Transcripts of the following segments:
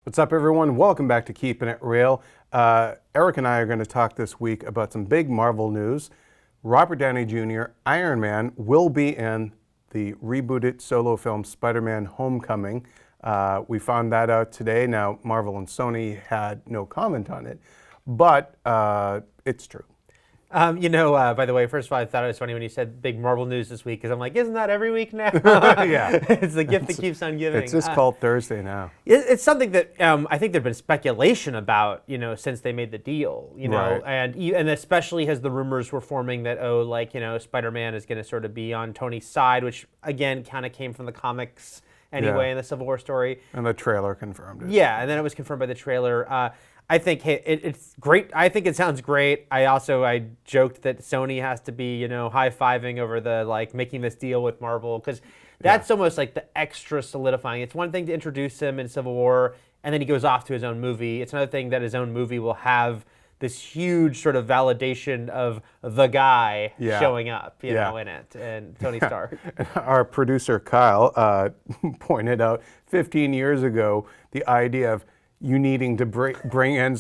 What's up, everyone? Welcome back to Keeping It Real. Eric and I are going to talk this week about some big Marvel news. Robert Downey Jr., Iron Man, will be in the rebooted solo film Spider-Man Homecoming. We found that out today. Now, Marvel and Sony had no comment on it, but it's true. By the way, first of all, I thought it was funny when you said big Marvel news this week, because I'm like, isn't that every week now? Yeah. It's the gift that keeps on giving. It's just called Thursday now. It's something that I think there's been speculation about, since they made the deal, Right. and especially as the rumors were forming that, Spider-Man is going to sort of be on Tony's side, which, again, kind of came from the comics anyway in the Civil War story. And the trailer confirmed it. Yeah, and then it was confirmed by the trailer. I think it's great. I think it sounds great. I joked that Sony has to be, high-fiving over the, making this deal with Marvel, because that's almost like the extra solidifying. It's one thing to introduce him in Civil War, and then he goes off to his own movie. It's another thing that his own movie will have this huge sort of validation of the guy showing up, in it, and Tony Stark. Our producer, Kyle, pointed out 15 years ago the idea of you needing to bring in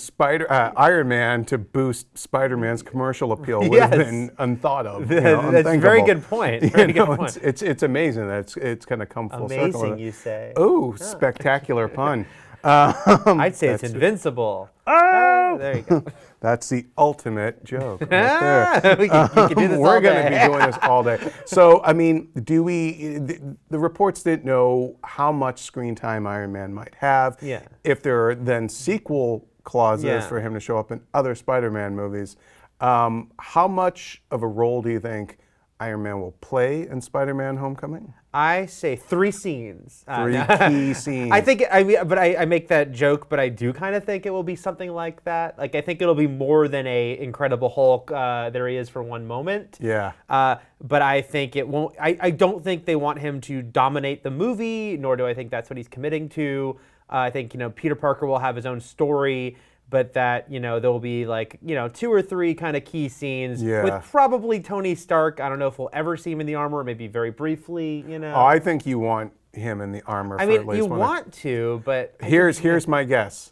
Iron Man to boost Spider-Man's commercial appeal would have been unthought of. That's a very good point. It's amazing that it's going to come full circle. Amazing, you say. Ooh, spectacular pun. I'd say it's invincible. Oh! There you go. That's the ultimate joke right there. We can do this We're all going day. to be doing this all day. So, I mean, the reports didn't know how much screen time Iron Man might have. Yeah. If there are then sequel clauses Yeah. for him to show up in other Spider-Man movies. How much of a role do you think Iron Man will play in Spider-Man Homecoming? I say 3 scenes. Three key scenes. I make that joke, but I do kind of think it will be something like that. Like, I think it'll be more than a Incredible Hulk, there he is for one moment. Yeah. But I think it won't, I don't think they want him to dominate the movie, nor do I think that's what he's committing to. I think, Peter Parker will have his own story, but that, there will be 2 or 3 kind of key scenes with probably Tony Stark. I don't know if we'll ever see him in the armor, maybe very briefly, Oh, I think you want him in the armor for at least one. You want to, but... Here's my guess.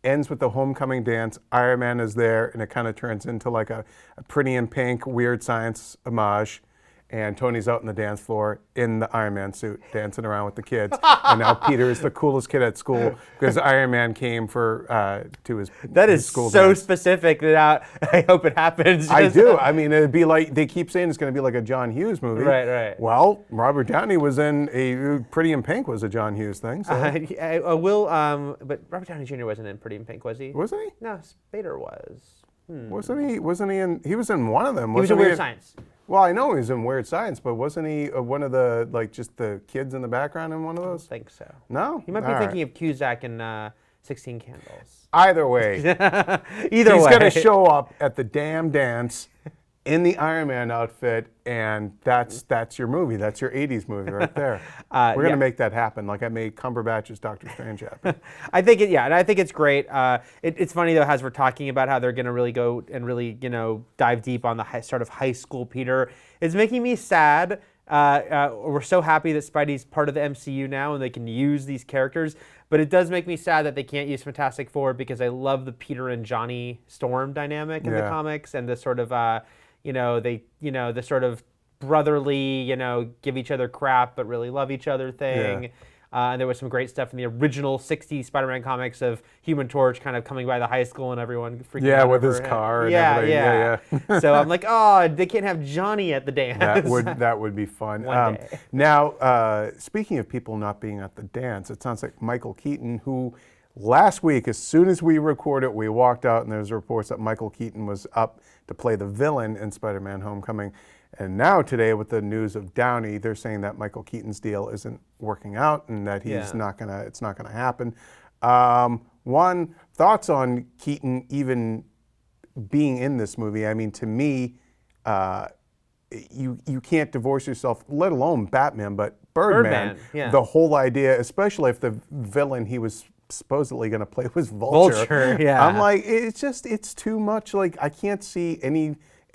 Ends with the homecoming dance. Iron Man is there, and it kind of turns into like a Pretty in Pink Weird Science homage. And Tony's out on the dance floor in the Iron Man suit, dancing around with the kids. And now Peter is the coolest kid at school because Iron Man came to his That is school so dance. specific that I hope it happens. I do. I mean, it'd be like, they keep saying it's going to be like a John Hughes movie. Right. Well, Robert Downey was in Pretty in Pink was a John Hughes thing. So. But Robert Downey Jr. wasn't in Pretty in Pink, was he? Wasn't he? No, Spader was. Wasn't he in? He was in one of them. He was in Weird Science. Well, I know he was in Weird Science, but wasn't he one of the just the kids in the background in one of those? I don't think so. No. You might be thinking of Cusack in 16 Candles. Either way, he's going to show up at the damn dance in the Iron Man outfit, and that's your movie. That's your '80s movie right there. We're going to make that happen, like I made Cumberbatch's Doctor Strange happen. I think and I think it's great. It's funny though, as we're talking about how they're going to really go and really dive deep on the high school Peter. It's making me sad. We're so happy that Spidey's part of the MCU now, and they can use these characters. But it does make me sad that they can't use Fantastic Four, because I love the Peter and Johnny Storm dynamic in the comics, and the sort of the sort of brotherly, give each other crap but really love each other thing. And there was some great stuff in the original '60s Spider-Man comics of Human Torch kind of coming by the high school and everyone freaking out with over his him. car and everything. Yeah. So I'm like, oh, they can't have Johnny at the dance. That would be fun. One day. Now, speaking of people not being at the dance, it sounds like Michael Keaton, who last week, as soon as we recorded, we walked out and there's reports that Michael Keaton was up to play the villain in Spider-Man Homecoming. And now today, with the news of Downey, they're saying that Michael Keaton's deal isn't working out and that it's not gonna happen. One, thoughts on Keaton even being in this movie? I mean, to me, you can't divorce yourself, let alone Batman, but Birdman. The whole idea, especially if the villain he was supposedly going to play was Vulture. Yeah. I'm like, it's too much. Like, I can't see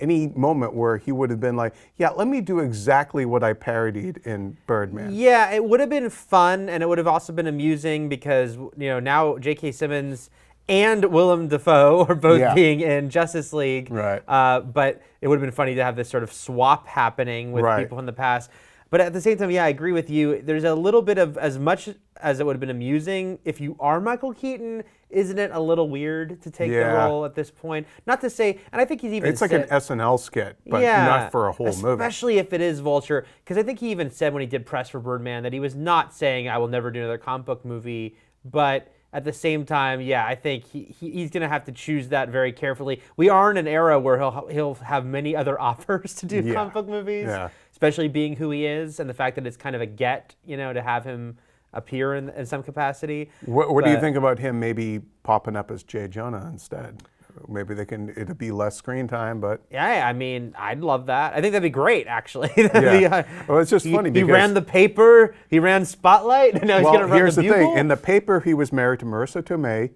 any moment where he would have been like, yeah, let me do exactly what I parodied in Birdman. Yeah, it would have been fun, and it would have also been amusing because now J.K. Simmons and Willem Dafoe are both being in Justice League. Right. But it would have been funny to have this sort of swap happening with people from the past. But at the same time, yeah, I agree with you. There's a little bit of, as much as it would have been amusing, if you are Michael Keaton, isn't it a little weird to take the role at this point? Not to say, and I think he's even It's like an SNL skit, but not for a whole movie. Especially if it is Vulture, because I think he even said when he did press for Birdman that he was not saying, I will never do another comic book movie, but at the same time, yeah, I think he's going to have to choose that very carefully. We are in an era where he'll have many other offers to do comic book movies, especially being who he is and the fact that it's kind of a get, to have him appear in some capacity. What do you think about him maybe popping up as Jay Jonah instead? Maybe it'd be less screen time, but... Yeah, I mean, I'd love that. I think that'd be great, actually. Well, it's just funny because... He ran the paper, he ran Spotlight, and now he's going to run here's the the Bugle? thing. In the paper, he was married to Marissa Tomei,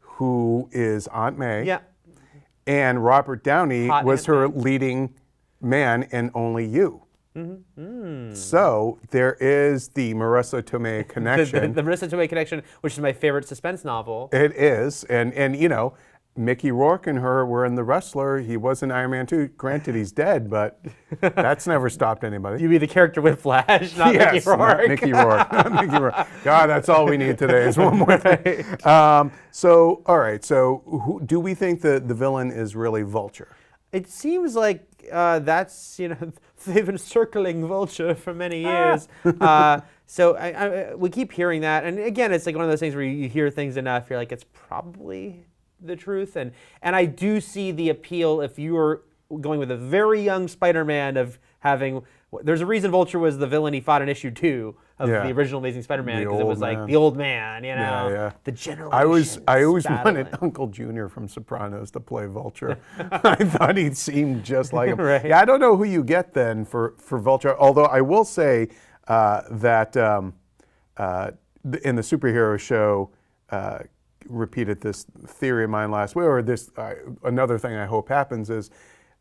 who is Aunt May. Yeah. And Robert Downey Hot was Aunt her May. leading man in Only You. So there is the Marissa Tomei connection. The Marissa Tomei connection, which is my favorite suspense novel. It is. And Mickey Rourke and her were in The Wrestler. He was in Iron Man 2. Granted, he's dead, but that's never stopped anybody. You be the character Whiplash, not Mickey Rourke. Not Mickey Rourke. Not Mickey Rourke. God, that's all we need today is one more thing. So, all right. So, do we think the villain is really Vulture? It seems like that's, they've been circling Vulture for many years. So we keep hearing that. And again, it's like one of those things where you hear things enough, you're like, it's probably the truth. And I do see the appeal if you are going with a very young Spider-Man of having... There's a reason Vulture was the villain he fought in issue 2 of the original Amazing Spider-Man, because it was like the old man, the generation. I always wanted Uncle Junior from Sopranos to play Vulture. I thought he seemed just like him. Right. Yeah, I don't know who you get then for Vulture, although I will say that in the superhero show, repeated this theory of mine last week, or this another thing I hope happens is,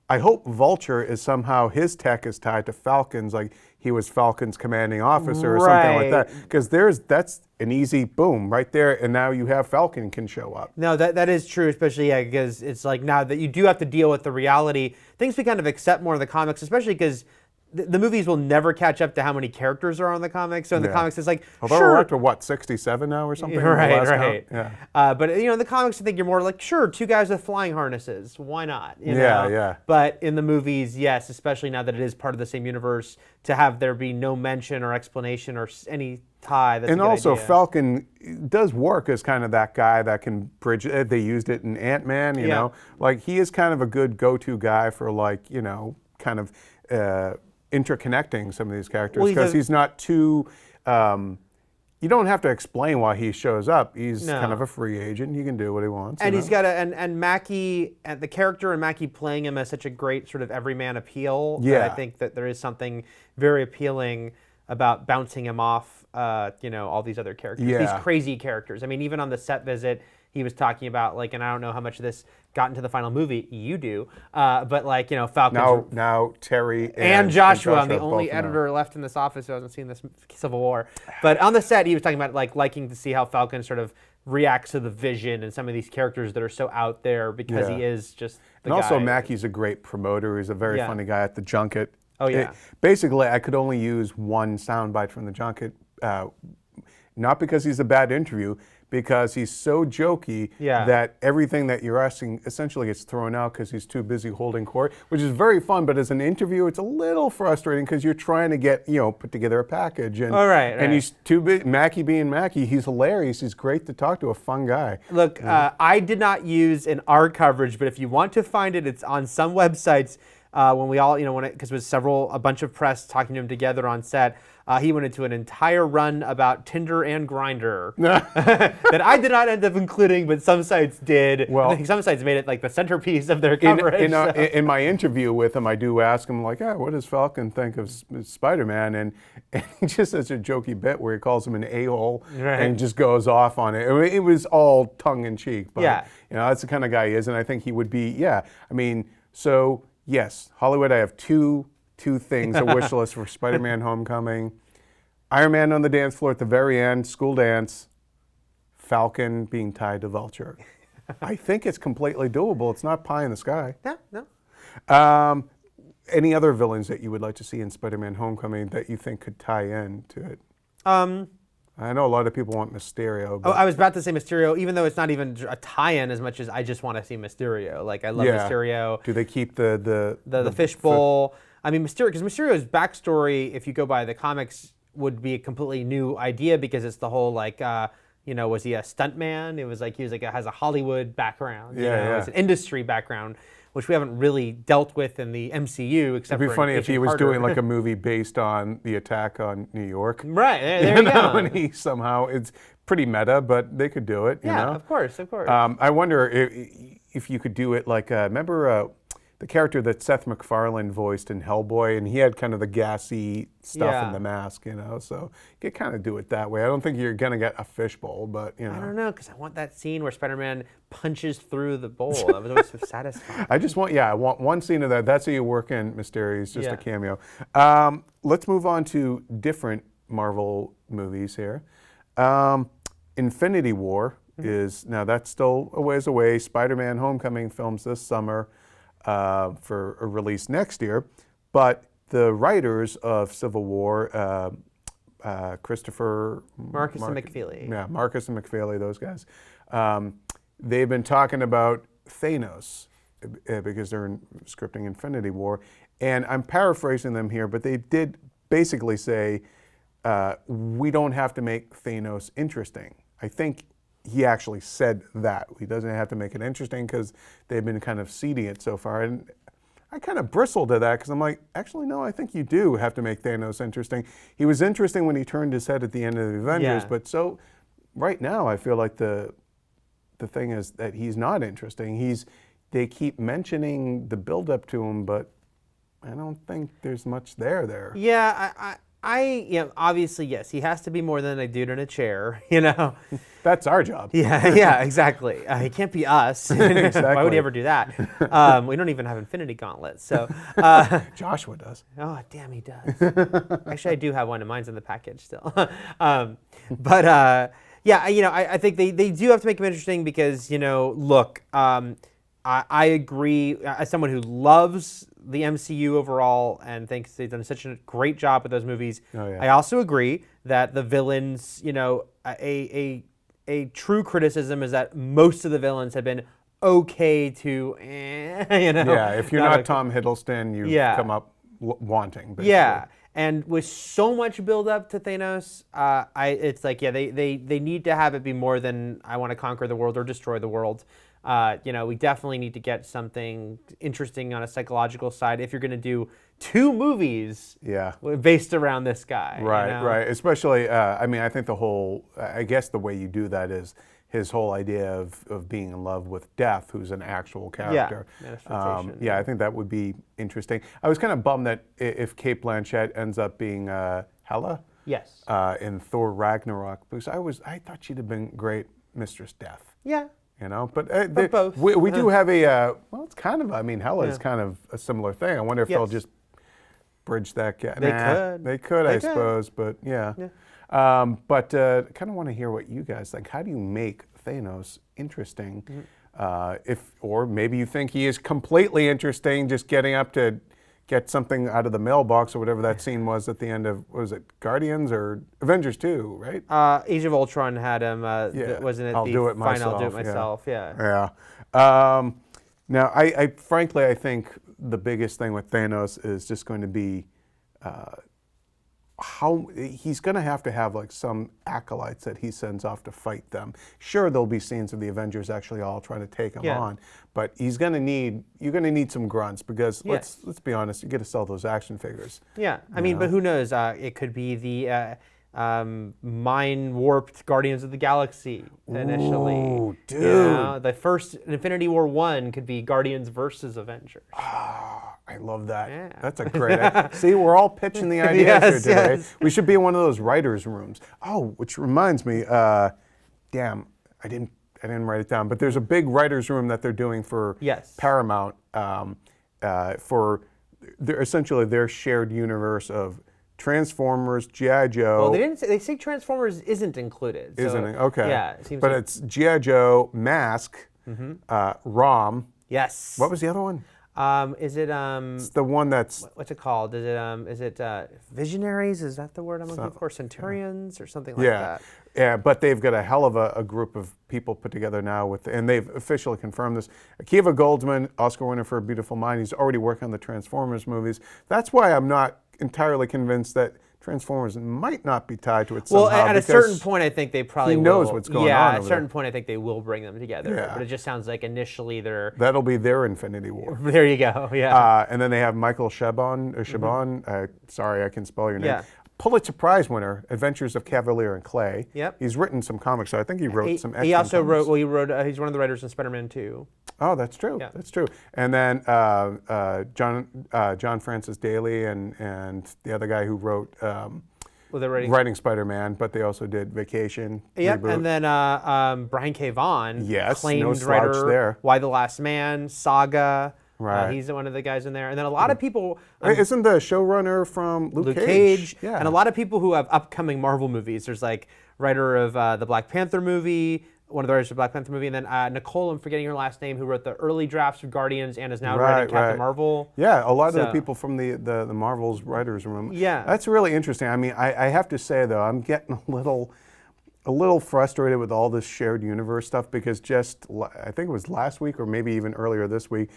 I hope Vulture is somehow, his tech is tied to Falcon's, like he was Falcon's commanding officer or something like that. Because that's an easy boom right there, and now you have Falcon can show up. No, that is true, especially because it's like now that you do have to deal with the reality, things we kind of accept more in the comics, especially because the movies will never catch up to how many characters are on the comics. So in the comics, it's like, although we're up to 67 now or something? Right. Yeah. But in the comics, I think you're more like, sure, 2 guys with flying harnesses. Why not? Yeah. But in the movies, yes, especially now that it is part of the same universe, to have there be no mention or explanation or any tie. That's and a good also, idea. Falcon does work as kind of that guy that can bridge it. They used it in Ant-Man, you know? Like, he is kind of a good go-to guy for, like, kind of... interconnecting some of these characters, because he's not too... you don't have to explain why he shows up. He's kind of a free agent. He can do what he wants. And he's got and Mackie, and the character and Mackie playing him as such a great sort of everyman appeal. Yeah. I think that there is something very appealing about bouncing him off, all these other characters, these crazy characters. I mean, even on the set visit, he was talking about, like, and I don't know how much of this got into the final movie. You do. But, like, Falcon. Now Terry and Joshua. I'm the only editor left in this office who hasn't seen this Civil War. But on the set, he was talking about, like, liking to see how Falcon sort of reacts to the Vision and some of these characters that are so out there, because he is just the guy. And also, Mackie's a great promoter. He's a very funny guy at the junket. Oh, yeah. Basically, I could only use one soundbite from the junket, not because he's a bad interview, because he's so jokey that everything that you're asking essentially gets thrown out because he's too busy holding court, which is very fun. But as an interview, it's a little frustrating because you're trying to get, put together a package. And, and he's too big. Mackie being Mackie, he's hilarious. He's great to talk to, a fun guy. Look, I did not use in our coverage, but if you want to find it, it's on some websites. When we all, because it was a bunch of press talking to him together on set, he went into an entire run about Tinder and Grindr that I did not end up including, but some sites did. Well, I think some sites made it like the centerpiece of their coverage. In my interview with him, I do ask him, like, what does Falcon think of Spider-Man? And he just has a jokey bit where he calls him an a-hole and just goes off on it. It was all tongue-in-cheek, but that's the kind of guy he is, and I think he would be, yes, Hollywood, I have two things, a wish list for Spider-Man Homecoming. Iron Man on the dance floor at the very end, school dance, Falcon being tied to Vulture. I think it's completely doable. It's not pie in the sky. No. Any other villains that you would like to see in Spider-Man Homecoming that you think could tie in to it? I know a lot of people want Mysterio. But I was about to say Mysterio, even though it's not even a tie-in as much as I just want to see Mysterio. Like, I love Mysterio. Do they keep the fishbowl? I mean, Mysterio, because Mysterio's backstory, if you go by the comics, would be a completely new idea because it's the whole like, was he a stuntman? It was like he has a Hollywood background. It's an industry background, which we haven't really dealt with in the MCU except for. It'd be funny if he was doing like a movie based on the attack on New York. Right, there you go. And he somehow, it's pretty meta, but they could do it. You know? Of course. I wonder if you could do it like, remember the character that Seth MacFarlane voiced in Hellboy, and he had kind of the gassy stuff in the mask, so you could kind of do it that way. I don't think you're going to get a fishbowl, but, I don't know, because I want that scene where Spider-Man punches through the bowl. That was always so satisfying. I want one scene of that. That's how you work in Mysterio, just a cameo. Let's move on to different Marvel movies here. Infinity War is, now that's still a ways away. Spider-Man Homecoming films this summer. For a release next year, but the writers of Civil War, Marcus and McFeely. Marcus and McFeely, those guys, they've been talking about Thanos because they're scripting Infinity War, and I'm paraphrasing them here, but they did basically say we don't have to make Thanos interesting. I think he actually said that. He doesn't have to make it interesting because they've been kind of seeding it so far. And I kind of bristled at that because I'm like, actually, no, I think you do have to make Thanos interesting. He was interesting when he turned his head at the end of the Avengers, but so right now I feel like the thing is that he's not interesting. They keep mentioning the build-up to him, but I don't think there's much there. Yeah, obviously, yes, he has to be more than a dude in a chair, That's our job. Yeah, exactly. He can't be us. Exactly. Why would he ever do that? We don't even have Infinity Gauntlets, so. Joshua does. Oh, damn, he does. Actually, I do have one, and mine's in the package still. I think they do have to make him interesting because, look, I agree, as someone who loves the MCU overall and thinks they've done such a great job with those movies, I also agree that the villains, a true criticism is that most of the villains have been okay to, Yeah, if you're not Tom Hiddleston, you come up wanting, basically. Yeah, and with so much build up to Thanos, it's like, they need to have it be more than I want to conquer the world or destroy the world. We definitely need to get something interesting on a psychological side if you're going to do 2 movies based around this guy. Right. Especially, I think I guess the way you do that is his whole idea of being in love with Death, who's an actual character. I think that would be interesting. I was kind of bummed that if Cate Blanchett ends up being Hela in Thor Ragnarok, because I thought she'd have been great Mistress Death. Yeah. But both. We do have it's kind of, Hela is kind of a similar thing. I wonder if they'll just bridge that gap. They could, I suppose, but kind of want to hear what you guys think. How do you make Thanos interesting? Or maybe you think he is completely interesting, just getting up to get something out of the mailbox or whatever that scene was at the end of, was it Guardians or Avengers 2, right? Age of Ultron had him, wasn't it? I'll do it myself, Yeah. Now, I frankly, I think the biggest thing with Thanos is just going to be how he's going to have like some acolytes that he sends off to fight them. Sure, there'll be scenes of the Avengers actually all trying to take him on, but you're going to need some grunts because let's be honest, you got to sell those action figures. Yeah, but who knows? It could be the mind warped Guardians of the Galaxy initially. Ooh, dude. The first Infinity War 1 could be Guardians versus Avengers. I love that. Yeah. That's a great idea. See, we're all pitching the ideas here today. Yes. We should be in one of those writers' rooms. Oh, which reminds me, damn, I didn't write it down, but there's a big writers' room that they're doing for Paramount. for essentially their shared universe of Transformers, G.I. Joe. Well, they didn't say, they say Transformers isn't included. So, Isn't it? Okay. Yeah, it seems but like, it's G.I. Joe, Mask, ROM. yes. What was the other one? Is it It's the one that's what's it called? Is it Visionaries? Is that the word I'm looking for? Centurions or something like that? Yeah, but they've got a hell of a group of people put together now and they've officially confirmed this. Akiva Goldsman, Oscar winner for A Beautiful Mind, he's already working on the Transformers movies. That's why I'm not entirely convinced that Transformers might not be tied to it somehow. Well, at a certain point, I think they probably he knows will. what's going yeah, on at a over certain there. point, I think they will bring them together. Yeah. But it just sounds like initially they're. That'll be their Infinity War. There you go. Yeah. And then they have Michael Chabon. Sorry, I can spell your name. Yeah. Pulitzer Prize winner, Adventures of Cavalier and Clay. Yep. He's written some comics. So I think he wrote some. He X-Men also comics. wrote. Well, he wrote. He's one of the writers in Spider-Man 2. Oh, that's true. Yeah. That's true. And then John Francis Daly and the other guy who wrote Well, they're writing Spider-Man, but they also did Vacation. Yep, reboot. and then Brian K. Vaughan, Yes, acclaimed no slouch writer, there. Why the Last Man, Saga. Right. He's one of the guys in there, and then a lot of people. Isn't the showrunner from Luke Cage, Yeah. and a lot of people who have upcoming Marvel movies. There's like writer of the Black Panther movie, one of the writers of the Black Panther movie, and then Nicole, I'm forgetting her last name, who wrote the early drafts of Guardians and is now writing Captain Marvel. Yeah, a lot of the So- people from the Marvel's writers room. Yeah. That's really interesting. I mean, I have to say though, I'm getting a little frustrated with all this shared universe stuff because I think it was last week or maybe even earlier this week,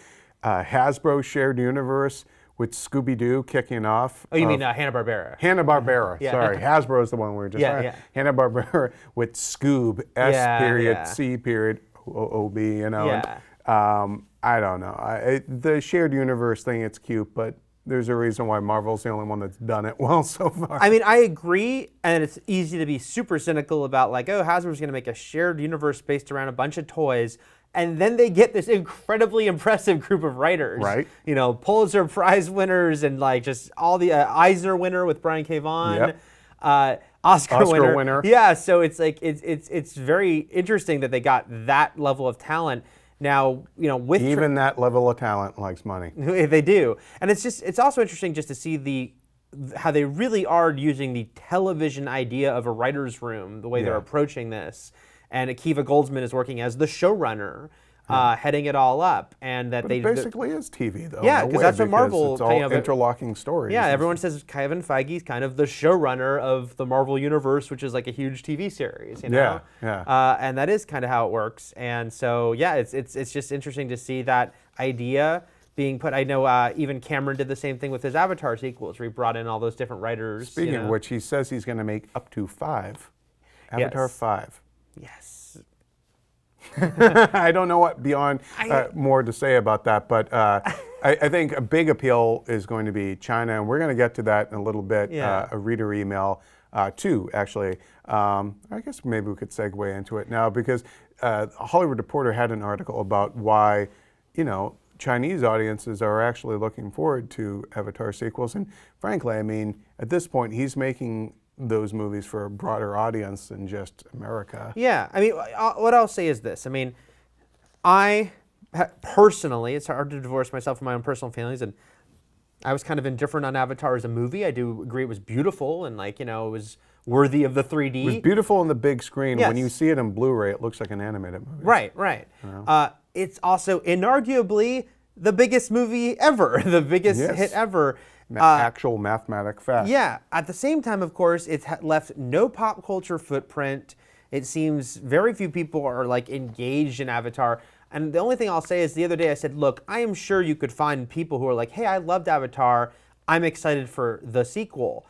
Hasbro shared universe with Scooby-Doo kicking off. Oh, you mean Hanna-Barbera? Hanna-Barbera. Yeah. Sorry, Hasbro's the one we were just Yeah, yeah. Hanna-Barbera with Scoob, Yeah, yeah. C OOB, you know. Yeah. And, I don't know. The shared universe thing, it's cute, but there's a reason why Marvel's the only one that's done it well so far. I mean, I agree, and it's easy to be super cynical about like, oh, Hasbro's going to make a shared universe based around a bunch of toys, and then they get this incredibly impressive group of writers. Right. You know, Pulitzer Prize winners and like just all the Eisner winner with Brian K. Vaughan. Yep. Oscar winner. Yeah, so it's like it's very interesting that they got that level of talent. Now, you know, with Even that level of talent likes money. they do, and it's also interesting just to see how they really are using the television idea of a writer's room, the way they're Yeah. approaching this. And Akiva Goldsman is working as the showrunner, heading it all up, and that But they it basically is TV, though. Yeah, in a 'cause way, that's what Marvel It's all kind of- interlocking stories. yeah, everyone says Kevin Feige's kind of the showrunner of the Marvel Universe, which is like a huge TV series, you know? Yeah. And that is kind of how it works. And so, yeah, it's just interesting to see that idea being put. I know even Cameron did the same thing with his Avatar sequels, where he brought in all those different writers. Speaking of which, he says he's going to make up to 5. Avatar Yes. 5. Yes. I don't know what beyond more to say about that, but I think a big appeal is going to be China, and we're going to get to that in a little bit. Yeah. A reader email, too, actually. I guess maybe we could segue into it now because a Hollywood Reporter had an article about why, you know, Chinese audiences are actually looking forward to Avatar sequels, and frankly, I mean, at this point, he's making those movies for a broader audience than just America. Yeah, I mean, what I'll say is this. I mean, personally, it's hard to divorce myself from my own personal feelings, and I was kind of indifferent on Avatar as a movie. I do agree it was beautiful and, like, you know, it was worthy of the 3D. It was beautiful on the big screen. Yes. When you see it in Blu-ray, it looks like an animated movie. Right. It's also inarguably the biggest movie ever, the biggest Yes. hit ever. Actual mathematic fact. Yeah. At the same time, of course, it's left no pop culture footprint. It seems very few people are like engaged in Avatar. And the only thing I'll say is the other day I said, look, I am sure you could find people who are like, hey, I loved Avatar. I'm excited for the sequel.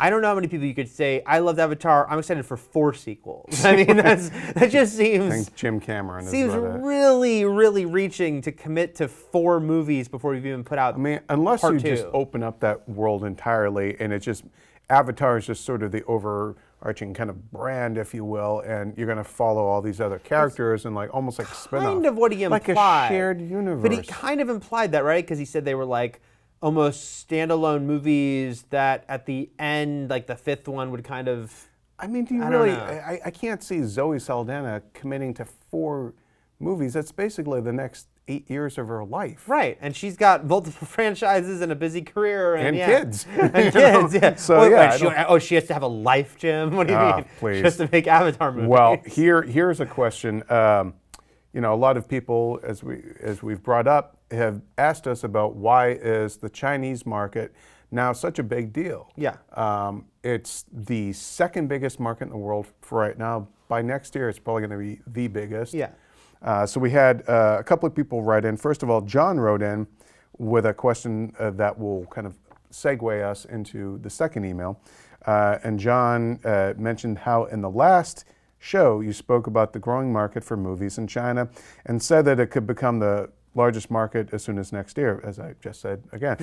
I don't know how many people you could say, I loved Avatar. I'm excited for 4 sequels. I mean, that just I seems think Jim Cameron is seems about it. really, really reaching to commit to 4 movies before you've even put out. I mean, unless part you just 2. open up that world entirely and it's just, Avatar is just sort of the overarching kind of brand, if you will, and you're going to follow all these other characters and like almost like a spin-off. Kind of what he implied. Like a shared universe. But he kind of implied that, right? Because he said they were like almost standalone movies that at the end, like the 5th one would kind of... I mean, do you I don't really, know. I can't see Zoe Saldana committing to 4 movies, that's basically the next 8 years of her life. Right, and she's got multiple franchises and a busy career, and kids. and kids. Yeah. So Wait, yeah, she has to have a life, Jim. What do you mean? Please. She has to make Avatar movies. Well, here's a question. A lot of people, as we've brought up, have asked us about why is the Chinese market now such a big deal. Yeah. It's the second biggest market in the world for right now. By next year, it's probably going to be the biggest. Yeah. So we had a couple of people write in. First of all, John wrote in with a question that will kind of segue us into the second email. And John mentioned how in the last show you spoke about the growing market for movies in China and said that it could become the largest market as soon as next year, as I just said again.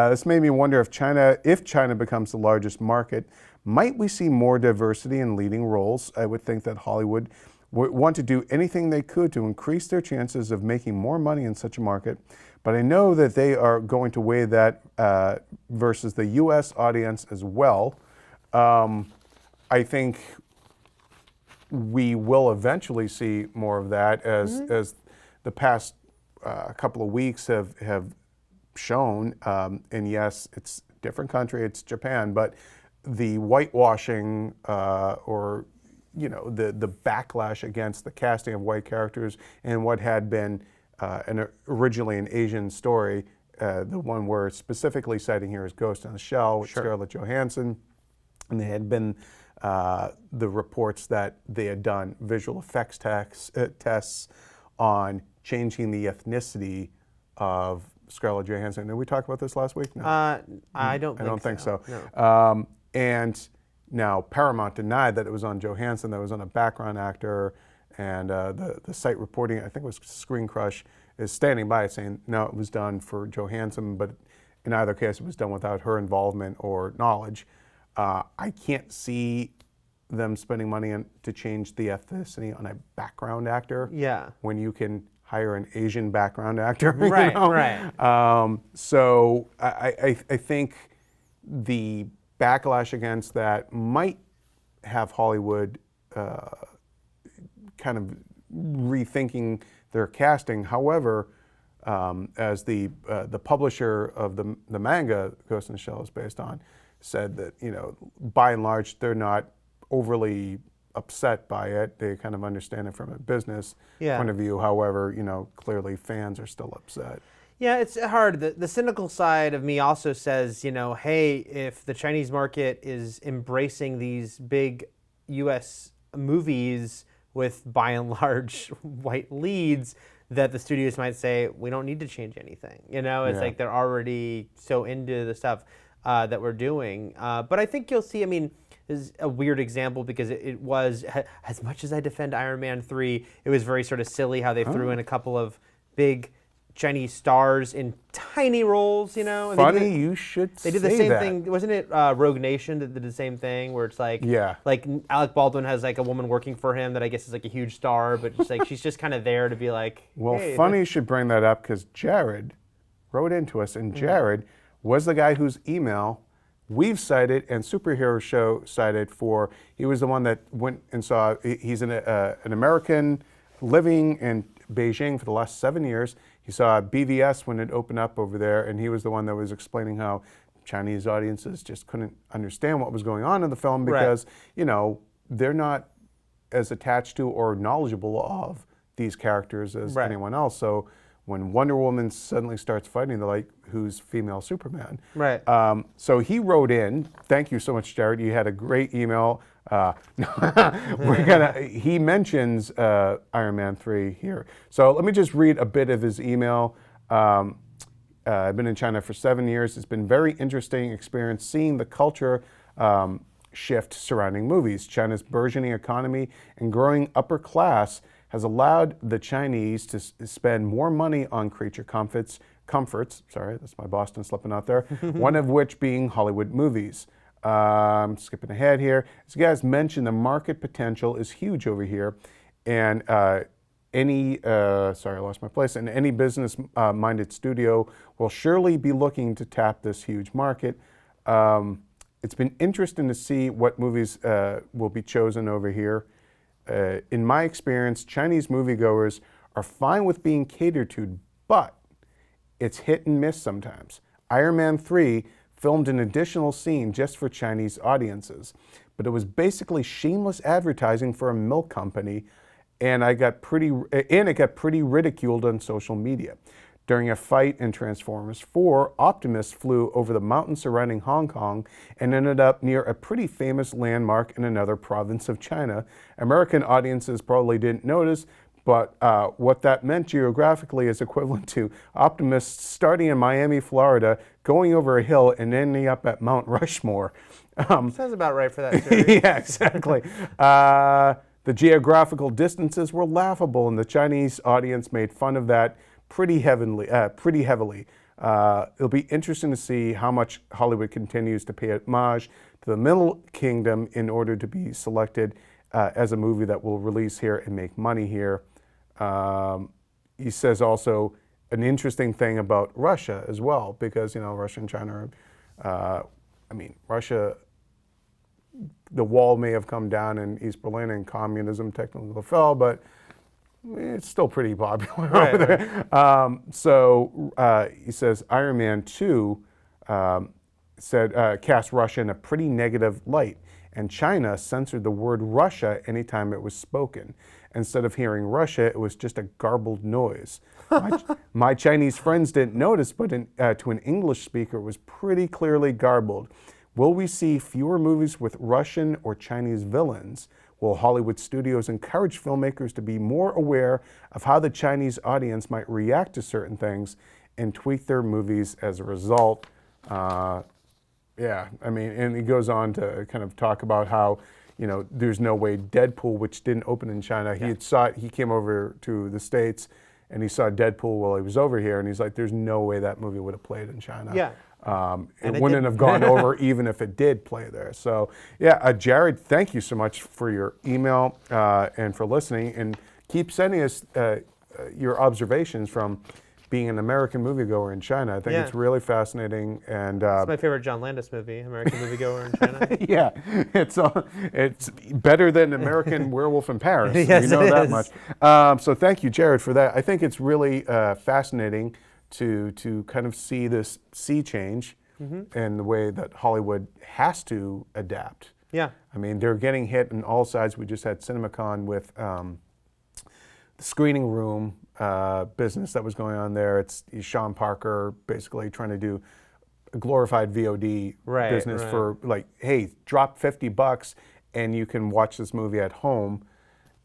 This made me wonder if China becomes the largest market, might we see more diversity in leading roles? I would think that Hollywood would want to do anything they could to increase their chances of making more money in such a market, but I know that they are going to weigh that versus the U.S. audience as well. I think we will eventually see more of that as the past couple of weeks have shown. And yes, it's a different country, it's Japan, but the whitewashing or the backlash against the casting of white characters and what had been originally an Asian story, the one we're specifically citing here is Ghost in the Shell with Scarlett Johansson, and there had been the reports that they had done visual effects tests on changing the ethnicity of Scarlett Johansson. Did we talk about this last week? No. I don't think so. No. And now Paramount denied that it was on Johansson, that it was on a background actor, and the site reporting, I think it was Screen Crush, is standing by saying, no, it was done for Johansson, but in either case, it was done without her involvement or knowledge. I can't see them spending money to change the ethnicity on a background actor. Yeah. When you can hire an Asian background actor. Right, right. So I think the backlash against that might have Hollywood kind of rethinking their casting. However, as the publisher of the manga Ghost in the Shell is based on, said that, by and large, they're not overly upset by it. They kind of understand it from a business point of view. However, clearly fans are still upset. Yeah, it's hard. The cynical side of me also says, hey, if the Chinese market is embracing these big U.S. movies with, by and large, white leads, that the studios might say, we don't need to change anything. It's like they're already so into the stuff that we're doing. But I think you'll see, this is a weird example because it was, as much as I defend Iron Man 3, it was very sort of silly how they threw in a couple of big Chinese stars in tiny roles, Funny you should say that. They did the same thing. Wasn't it Rogue Nation that did the same thing where it's like, like Alec Baldwin has like a woman working for him that I guess is like a huge star, but just like she's just kind of there to be like, well, hey, funny you should bring that up because Jared wrote into us, and Jared was the guy whose email we've cited and Superhero Show cited for. He was the one that went and saw, he's an American living in Beijing for the last 7 years. He saw BVS when it opened up over there, and he was the one that was explaining how Chinese audiences just couldn't understand what was going on in the film because, they're not as attached to or knowledgeable of these characters as anyone else. So when Wonder Woman suddenly starts fighting, they're like, who's female Superman? Right. So he wrote in, thank you so much, Jared. You had a great email. He mentions Iron Man 3 here. So let me just read a bit of his email. I've been in China for 7 years. It's been very interesting experience seeing the culture shift surrounding movies. China's burgeoning economy and growing upper class has allowed the Chinese to spend more money on creature comforts, sorry, that's my Boston slipping out there, one of which being Hollywood movies. Skipping ahead here. As you guys mentioned, the market potential is huge over here, and any business-minded studio will surely be looking to tap this huge market. It's been interesting to see what movies will be chosen over here. In my experience, Chinese moviegoers are fine with being catered to, but it's hit and miss sometimes. Iron Man 3 filmed an additional scene just for Chinese audiences, but it was basically shameless advertising for a milk company, and it got pretty ridiculed on social media. During a fight in Transformers 4, Optimus flew over the mountains surrounding Hong Kong and ended up near a pretty famous landmark in another province of China. American audiences probably didn't notice, but what that meant geographically is equivalent to Optimus starting in Miami, Florida, going over a hill and ending up at Mount Rushmore. Sounds about right for that series. Yeah, exactly. The geographical distances were laughable, and the Chinese audience made fun of that pretty heavily. It'll be interesting to see how much Hollywood continues to pay homage to the Middle Kingdom in order to be selected as a movie that will release here and make money here. He says also an interesting thing about Russia as well, because Russia and China Russia, the wall may have come down in East Berlin and communism technically fell, but it's still pretty popular over there. So he says Iron Man 2 cast Russia in a pretty negative light, and China censored the word Russia anytime it was spoken. Instead of hearing Russia, it was just a garbled noise. My Chinese friends didn't notice, but to an English speaker, it was pretty clearly garbled. Will we see fewer movies with Russian or Chinese villains? Will Hollywood studios encourage filmmakers to be more aware of how the Chinese audience might react to certain things and tweak their movies as a result? And he goes on to kind of talk about how, there's no way Deadpool, which didn't open in China, he came over to the States and he saw Deadpool while he was over here, and he's like, there's no way that movie would have played in China. Yeah. It wouldn't have gone over even if it did play there. So, Jared, thank you so much for your email and for listening. And keep sending us your observations from being an American moviegoer in China. I think it's really fascinating. And it's my favorite John Landis movie, American Moviegoer in China. Yeah, it's better than American Werewolf in Paris. Yes, we know it that is. much. So thank you, Jared, for that. I think it's really fascinating to kind of see this sea change in the way that Hollywood has to adapt. Yeah. I mean, they're getting hit on all sides. We just had CinemaCon with the screening room business that was going on there. It's Sean Parker basically trying to do a glorified VOD business for like, hey, drop $50 and you can watch this movie at home.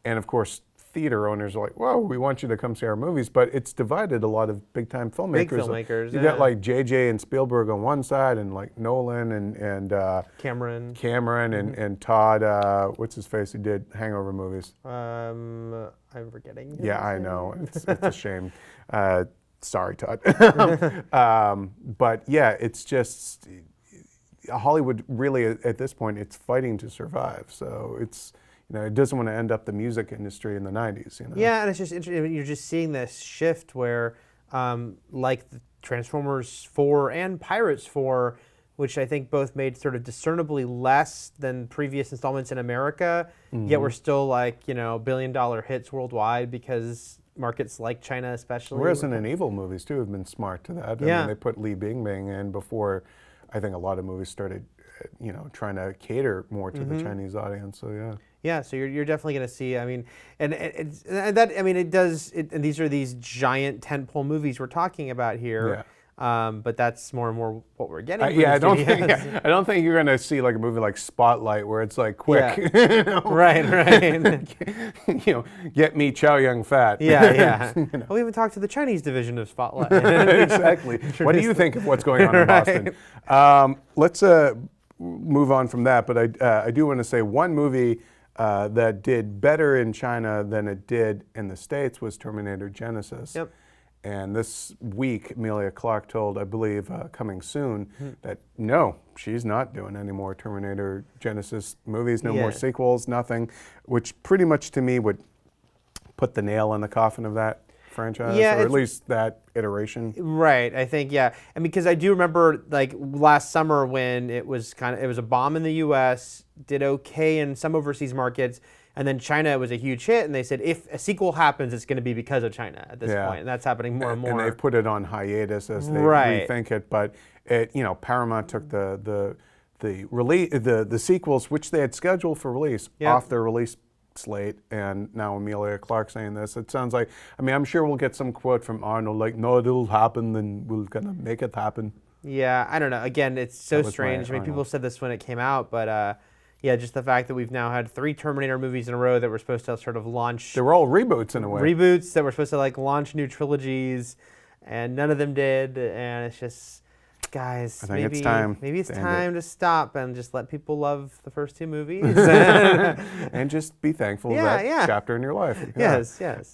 And of course, theater owners are like, whoa, we want you to come see our movies, but it's divided a lot of big-time filmmakers. Big filmmakers, You got like JJ and Spielberg on one side, and like Nolan and Cameron and Todd, what's his face, who did Hangover movies. I'm forgetting. Yeah, I know. It's a shame. Sorry, Todd. But yeah, it's just Hollywood really at this point, it's fighting to survive. So it's, it doesn't want to end up the music industry in the 90s. Yeah, and it's just interesting. You're just seeing this shift where, like the Transformers 4 and Pirates 4, which I think both made sort of discernibly less than previous installments in America, yet we're still like, billion-dollar hits worldwide because markets like China especially. Resident Evil movies, too, have been smart to that. I mean, they put Li Bingbing in before I think a lot of movies started, trying to cater more to the Chinese audience. So, yeah. Yeah, so you're definitely going to see. I mean, and these are these giant tentpole movies we're talking about here. Yeah. But that's more and more what we're getting. I don't think you're going to see like a movie like Spotlight where it's like quick. Yeah. Right. Get me Chow Yun Fat. Yeah. Well, we haven't talked to the Chinese division of Spotlight. Exactly. What do you think of what's going on in Boston? Let's move on from that. But I do want to say one movie that did better in China than it did in the States was Terminator Genesis. Yep. And this week, Emilia Clarke told, I believe, Coming Soon, that no, she's not doing any more Terminator Genesis movies, no more sequels, nothing, which pretty much to me would put the nail in the coffin of that franchise, or at least that iteration. Right, I think, and because I do remember like last summer when it was a bomb in the U.S., did okay in some overseas markets, And then China was a huge hit, and they said if a sequel happens, it's going to be because of China at this point, and that's happening more and more. And they've put it on hiatus as they Right. rethink it. But Paramount took the sequels, which they had scheduled for release, off their release slate, and now Emilia Clarke saying this. It sounds like, I'm sure we'll get some quote from Arnold like, "No, it'll happen, and we're gonna make it happen." Yeah, I don't know. Again, it's so was strange. my People said this when it came out, but yeah, just the fact that we've now had 3 Terminator movies in a row that were supposed to sort of launch They were all reboots in a way. reboots that were supposed to like launch new trilogies, and none of them did. And it's just, guys, I think it's time maybe it's to end time to stop and just let people love the first 2 movies. And just be thankful for that chapter in your life. Yeah. Yes.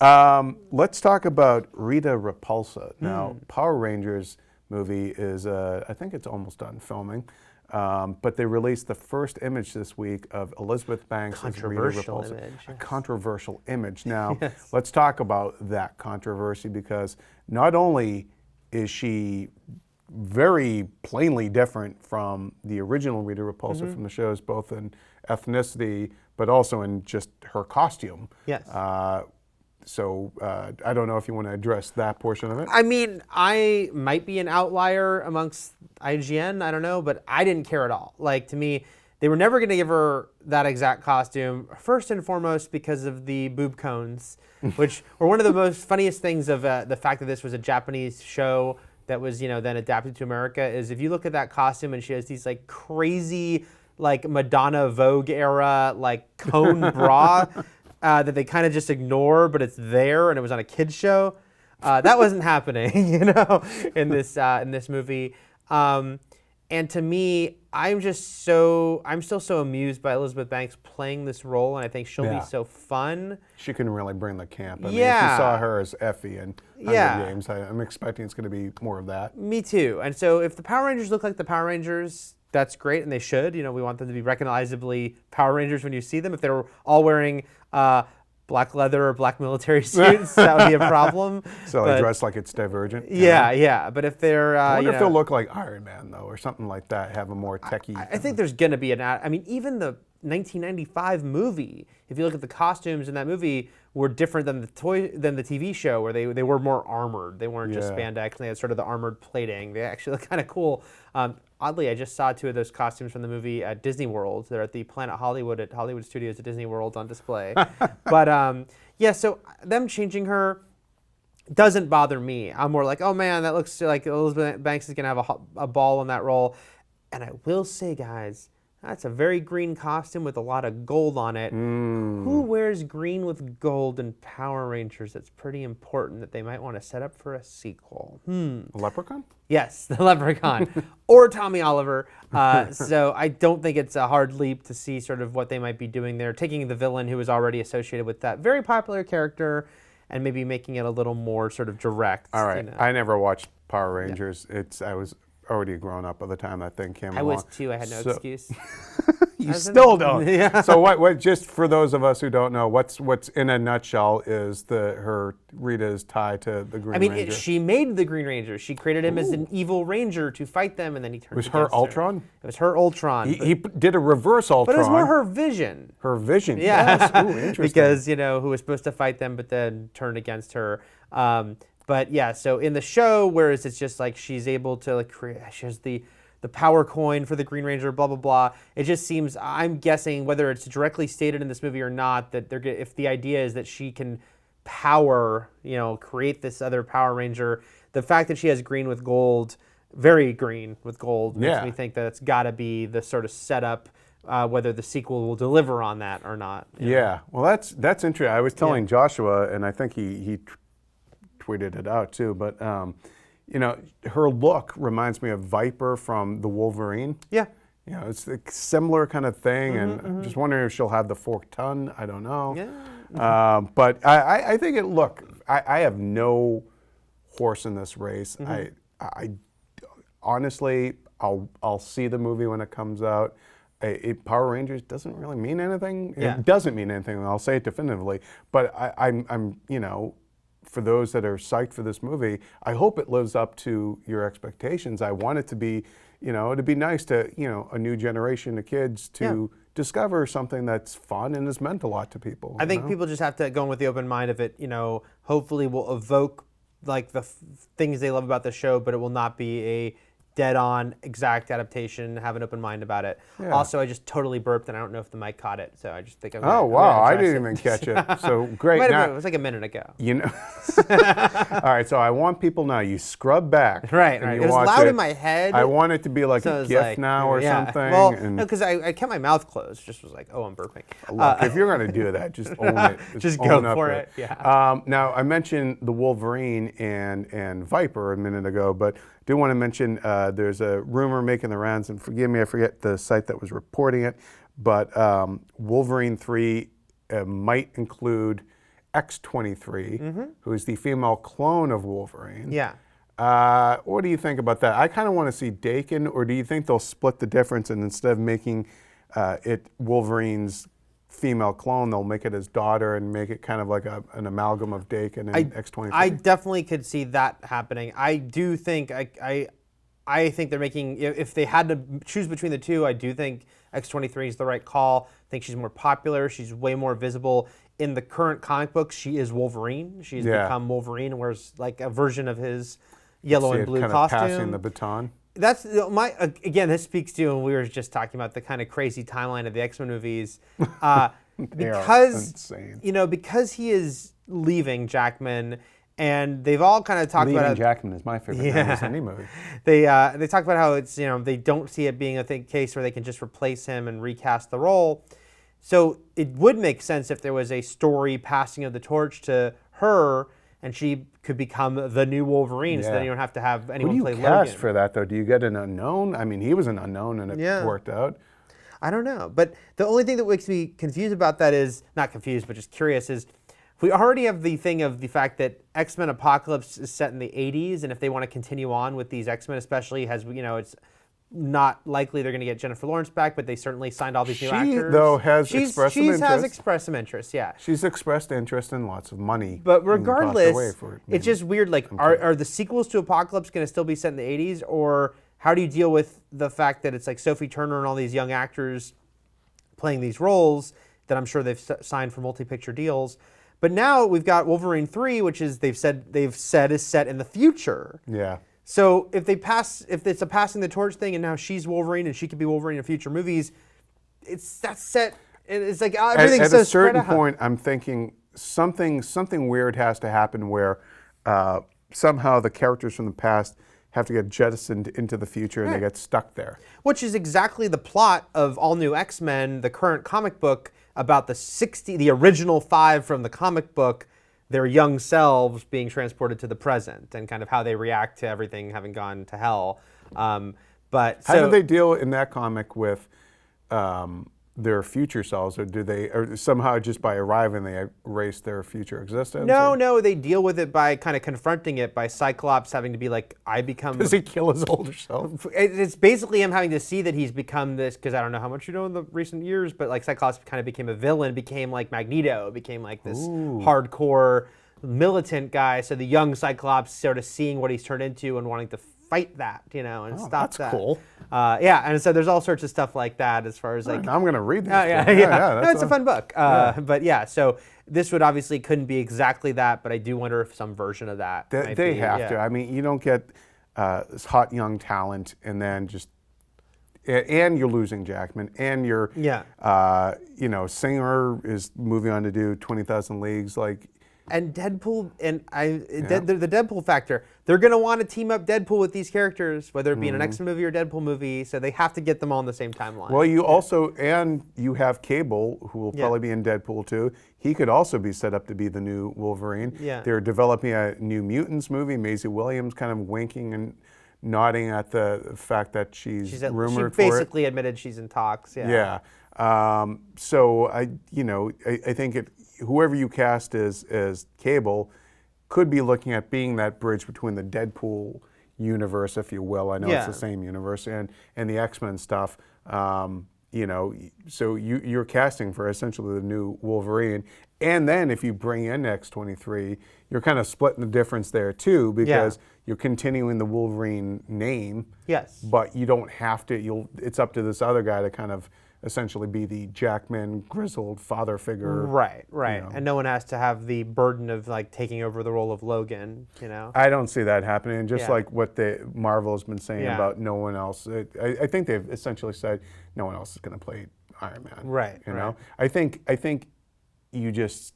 Let's talk about Rita Repulsa. Now, Power Rangers movie is, I think it's almost done filming, but they released the first image this week of Elizabeth Banks as Rita Repulsa. Image, A yes. controversial image. Now, let's talk about that controversy, because not only is she very plainly different from the original Rita Repulsa from the shows, both in ethnicity, but also in just her costume. Yes. So I don't know if you want to address that portion of it. I mean, I might be an outlier amongst IGN, I don't know, but I didn't care at all. Like, to me, they were never going to give her that exact costume, first and foremost because of the boob cones, which were one of the most funniest things of the fact that this was a Japanese show that was, then adapted to America, is if you look at that costume and she has these like crazy, like Madonna Vogue era, like cone bra, that they kind of just ignore, but it's there, and it was on a kids show. That wasn't happening, in this movie. And to me, I'm still so amused by Elizabeth Banks playing this role, and I think she'll be so fun. She can really bring the camp. I mean, if you saw her as Effie in Hunger Games, I'm expecting it's going to be more of that. Me too. And so if the Power Rangers look like the Power Rangers, that's great, and they should. We want them to be recognizably Power Rangers when you see them. If they're all wearing black leather or black military suits, that would be a problem. So they dress like it's Divergent. Yeah. But if they're, I wonder if they'll look like Iron Man, though, or something like that. Have a more techie. I think there's going to be even the 1995 movie, if you look at the costumes in that movie, were different than the TV show, where they were more armored. They weren't just spandex, and they had sort of the armored plating. They actually look kind of cool. Oddly, I just saw 2 of those costumes from the movie at Disney World. They're at the Planet Hollywood at Hollywood Studios at Disney World on display. But so them changing her doesn't bother me. I'm more like, oh man, that looks like Elizabeth Banks is going to have a ball in that role. And I will say, guys, that's a very green costume with a lot of gold on it. Who wears green with gold in Power Rangers? It's pretty important that they might want to set up for a sequel. A leprechaun? Yes, the Leprechaun, or Tommy Oliver. So I don't think it's a hard leap to see sort of what they might be doing there, taking the villain who was already associated with that very popular character and maybe making it a little more sort of direct. All right. I never watched Power Rangers. I was already a grown up by the time that thing came along. I was too. I had no excuse. You still don't. Yeah. So what? Just for those of us who don't know, what's in a nutshell is her Rita's tie to the Green Ranger. She made the Green Ranger. She created him as an evil ranger to fight them, and then he turned. Was her Ultron? It was her Ultron. He did a reverse Ultron. But it was more her vision. Her vision. Yeah. Yes. Ooh, interesting. Because who was supposed to fight them, but then turned against her. But yeah, so in the show, whereas it's just like she's able to create, she has the power coin for the Green Ranger, blah, blah, blah. It just seems, I'm guessing, whether it's directly stated in this movie or not, that if the idea is that she can power, create this other Power Ranger, the fact that she has green with gold, very green with gold, makes me think that it's got to be the sort of setup, whether the sequel will deliver on that or not. Yeah, well, that's interesting. I was telling Joshua, and I think he tweeted it out too, but her look reminds me of Viper from the Wolverine. Yeah. It's a similar kind of thing, and I'm just wondering if she'll have the forked tongue. I don't know. Yeah. But I think I have no horse in this race. I honestly, I'll see the movie when it comes out. Power Rangers doesn't really mean anything. It doesn't mean anything. I'll say it definitively. But I'm for those that are psyched for this movie, I hope it lives up to your expectations. I want it to be, it'd be nice to, a new generation of kids to discover something that's fun and has meant a lot to people. I you think know? people just have to go in with the open mind of it, hopefully will evoke like the things they love about the show, but it will not be a dead-on exact adaptation. Have an open mind about it. Yeah. Also, I just totally burped, and I don't know if the mic caught it, so I just think I'm Oh, wow, I didn't even catch it. So great. It Now, was like a minute ago. all right, so I want people now, you scrub back. Right. and you It was watch loud in my head. I want it to be like so a it's GIF like, now or yeah. something. Well, and no, because I kept my mouth closed. Just was like, oh, I'm burping. look, if you're going to do that, just own it. Just own go up for to it, yeah. Now, I mentioned the Wolverine and Viper a minute ago, but I do want to mention there's a rumor making the rounds, and forgive me, I forget the site that was reporting it, but Wolverine 3 might include X-23, who is the female clone of Wolverine. Yeah. What do you think about that? I kind of want to see Dakin, or do you think they'll split the difference and instead of making it Wolverine's female clone, they'll make it his daughter and make it kind of like an amalgam of Dakin and X-23? I definitely could see that happening. I do think I think they're making, if they had to choose between the two, I do think X-23 is the right call. I think she's more popular. She's way more visible. In the current comic books, she is Wolverine. She's become Wolverine and wears like a version of his yellow and blue kind costume. of passing the baton. That's again, this speaks to, and we were just talking about the kind of crazy timeline of the X-Men movies. Because, insane. because he is leaving Jackman, and they've all kind of talked about Leaving it. Jackman is my favorite name in any movie. They talk about how it's they don't see it being a case where they can just replace him and recast the role. So it would make sense if there was a story passing of the torch to her, and she could become the new Wolverine. So then you don't have to have anyone play Who do you cast Logan. for that though? Do you get an unknown? I mean, he was an unknown and it worked out. I don't know, but the only thing that makes me confused about that is not confused, but just curious is. We already have the thing of the fact that X-Men Apocalypse is set in the 80s, and if they want to continue on with these X-Men, especially, it's not likely they're going to get Jennifer Lawrence back, but they certainly signed all these new actors. She, though, has expressed some interest. She has expressed some interest, yeah. She's expressed interest in lots of money. But regardless, away for it, it's just weird. Like, are the sequels to Apocalypse going to still be set in the 80s, or how do you deal with the fact that it's like Sophie Turner and all these young actors playing these roles that I'm sure they've signed for multi-picture deals? But now we've got Wolverine 3, which is they've said is set in the future. Yeah. So if it's a passing the torch thing, and now she's Wolverine and she could be Wolverine in future movies, that's set. It's like everything's at so a certain spread out. point, I'm thinking something weird has to happen where somehow the characters from the past have to get jettisoned into the future and they get stuck there. Which is exactly the plot of All New X-Men, the current comic book about the original 5 from the comic book, their young selves being transported to the present and kind of how they react to everything having gone to hell. But How do they deal in that comic with their future selves, or somehow just by arriving they erase their future existence? No, they deal with it by kind of confronting it by Cyclops having to be like, I become. Does he kill his older self? It's basically him having to see that he's become this, because I don't know how much you know in the recent years, but like Cyclops kind of became a villain, became like Magneto, became like this hardcore militant guy. So the young Cyclops sort of seeing what he's turned into and wanting to fight that, and stop that's that. cool. Yeah, and so there's all sorts of stuff like that as far as like. I'm going to read this. No, it's a fun book. But yeah, so this would obviously couldn't be exactly that, but I do wonder if some version of that. They have to. I mean, you don't get this hot young talent and then just. And you're losing Jackman, and your Singer is moving on to do 20,000 Leagues. Like, and Deadpool, and the Deadpool factor, they're going to want to team up Deadpool with these characters, whether it be in an X-Men movie or Deadpool movie, so they have to get them all in the same timeline. Well, you have Cable, who will probably be in Deadpool too. He could also be set up to be the new Wolverine. Yeah. They're developing a New Mutants movie. Maisie Williams kind of winking and nodding at the fact that she's rumored for it. She basically admitted she's in talks. Yeah. So I think whoever you cast as Cable could be looking at being that bridge between the Deadpool universe, if you will. I know it's the same universe, and the X-Men stuff. So you're casting for essentially the new Wolverine, and then if you bring in X-23, you're kind of splitting the difference there too, because you're continuing the Wolverine name. Yes. But you don't have to. It's up to this other guy to kind of essentially be the Jackman grizzled father figure. Right. You know. And no one has to have the burden of like taking over the role of Logan, you know. I don't see that happening. And just Yeah. like what Marvel has been saying Yeah. about no one else, I think they've essentially said no one else is going to play Iron Man. Right, You right. know, I think you just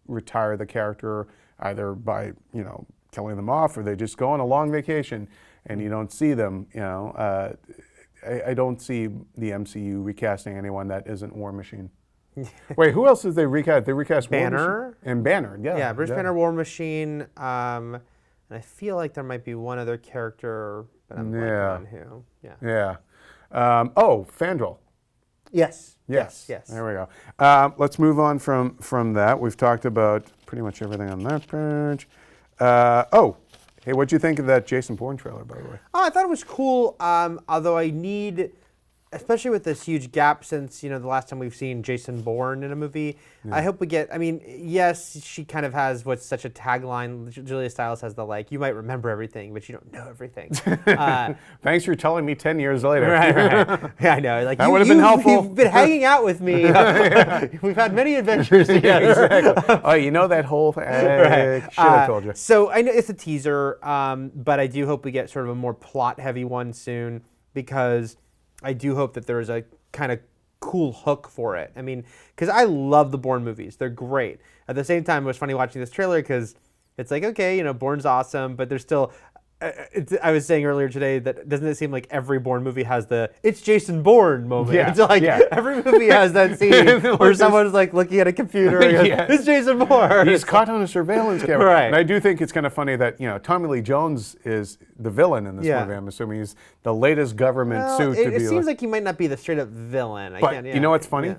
retire the character either by killing them off, or they just go on a long vacation and you don't see them. You know, I don't see the MCU recasting anyone that isn't War Machine. Wait, who else did they recast? They recast Banner? War Machine and Banner. Yeah, Yeah, Bruce Banner, War Machine, and I feel like there might be one other character, but I'm blanking on who. Yeah. Yeah. Fandral. Yes. Yes. There we go. Let's move on from that. We've talked about pretty much everything on that page. Hey, what'd you think of that Jason Bourne trailer, by the way? Oh, I thought it was cool. Although I need, especially with this huge gap since the last time we've seen Jason Bourne in a movie, I hope we get. I mean, yes, she kind of has what's such a tagline. Julia Stiles has the you might remember everything, but you don't know everything. Thanks for telling me 10 years later. Right. Yeah, I know. Like that would have been helpful. You've been hanging out with me. We've had many adventures together. Exactly. Oh, you know that whole thing. Shit, I told you. So I know it's a teaser, but I do hope we get sort of a more plot-heavy one soon, because I do hope that there is a kind of cool hook for it. I mean, because I love the Bourne movies. They're great. At the same time, it was funny watching this trailer because it's like, okay, Bourne's awesome, but there's still... I was saying earlier today that doesn't it seem like every Bourne movie has the "it's Jason Bourne" moment? Yeah, It's like every movie has that scene where someone's like looking at a computer and goes, "It's Jason Bourne." He's caught on a surveillance camera. Right. And I do think it's kind of funny that Tommy Lee Jones is the villain in this movie. I'm assuming he's the latest government suit to be. It seems like he might not be the straight up villain. But you know what's funny? Yeah.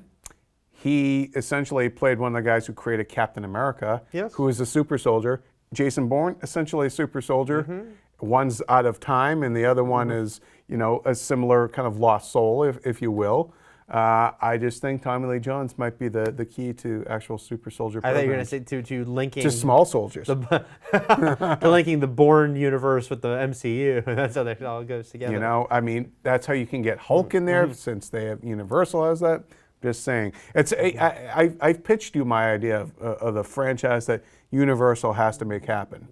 He essentially played one of the guys who created Captain America, who is a super soldier. Jason Bourne, essentially a super soldier. One's out of time, and the other one is, a similar kind of lost soul, if you will. I just think Tommy Lee Jones might be the key to actual super soldier programs. I thought you were going to say to linking... Just small soldiers. To linking the Bourne universe with the MCU. That's how it all goes together. I mean, that's how you can get Hulk in there, since they have Universal has that. Just saying. I've pitched you my idea of the franchise that Universal has to make happen.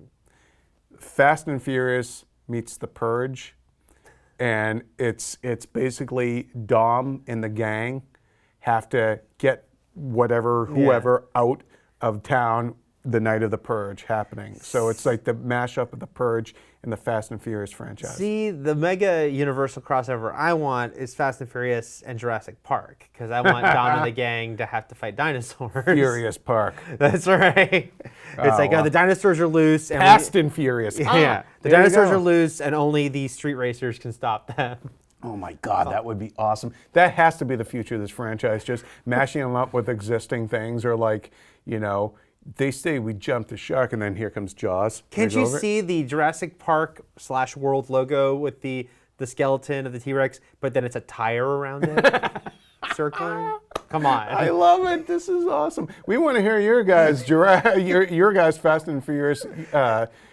Fast and Furious meets The Purge, and it's basically Dom and the gang have to get whoever out of town the night of The Purge happening. So it's like the mashup of The Purge and the Fast and Furious franchise. See, the mega Universal crossover I want is Fast and Furious and Jurassic Park, because I want Dom and the gang to have to fight dinosaurs. Furious Park. That's right. It's the dinosaurs are loose. And Fast and Furious. Yeah, the dinosaurs are loose, and only the street racers can stop them. Oh my God, that would be awesome. That has to be the future of this franchise, just mashing them up with existing things, or they say we jumped the shark, and then here comes Jaws. Can't you see the Jurassic Park / World logo with the skeleton of the T-Rex, but then it's a tire around it, circling? Come on. I love it. This is awesome. We want to hear your guys' your guys' Fast and Furious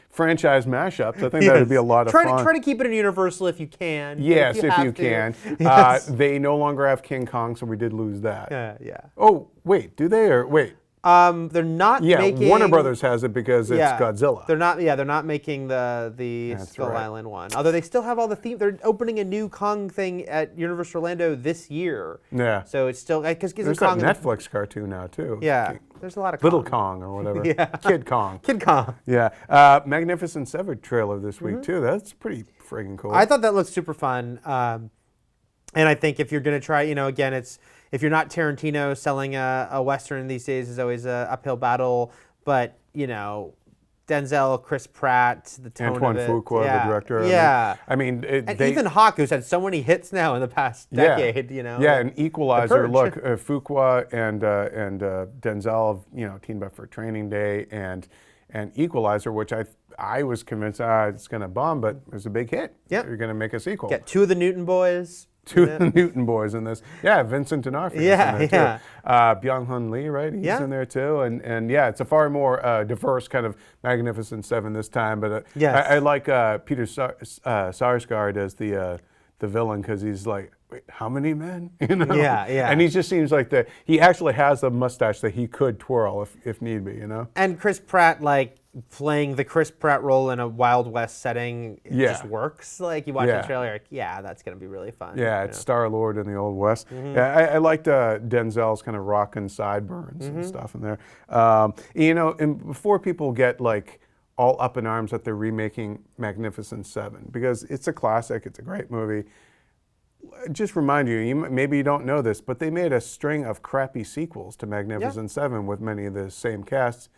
franchise mashups. I think that would be a lot of fun. Try to keep it in Universal if you can. Yes, if you can. Yes. They no longer have King Kong, so we did lose that. Yeah. Oh, wait, do they, or wait? They're not making... Warner Brothers has it because it's Godzilla. They're not making the Skull Island one. Although they still have all the theme. They're opening a new Kong thing at Universal Orlando this year. Yeah. So it's still... Because there's Kong that Netflix cartoon now, too. Yeah. There's a lot of Little Kong or whatever. Yeah. Kid Kong. Kid Kong. Yeah. Magnificent Seven trailer this week, too. That's pretty friggin' cool. I thought that looked super fun. And I think if you're going to try, again, it's... If you're not Tarantino, selling a Western these days is always an uphill battle. But, Denzel, Chris Pratt, the tone Antoine of it. Fuqua, the director. Yeah. I mean, Ethan Hawke, who's had so many hits now in the past decade, Yeah, and Equalizer. Look, Fuqua and Denzel, teamed up for Training Day, and Equalizer, which I was convinced it's going to bomb, but it was a big hit. Yep. You're going to make a sequel. Get two of the Newton boys. Two of the Newton boys in this. Yeah, Vincent D'Onofrio is in there too. Byung-Hun Lee, right? He's in there too. And it's a far more diverse kind of Magnificent Seven this time. But I like Peter Sarsgaard as the the villain because he's like, wait, how many men? You know? Yeah, yeah. And he just seems like he actually has a mustache that he could twirl if need be, you know? And Chris Pratt, like, playing the Chris Pratt role in a Wild West setting, it just works. Like, you watch the trailer, you're like, yeah, that's going to be really fun. Yeah, it's Star-Lord in the Old West. Yeah, I liked Denzel's kind of rockin' sideburns and stuff in there. You know, and before people get, like, all up in arms that they're remaking Magnificent Seven, because it's a classic, it's a great movie. Just remind you, maybe you don't know this, but they made a string of crappy sequels to Magnificent Seven with many of the same casts.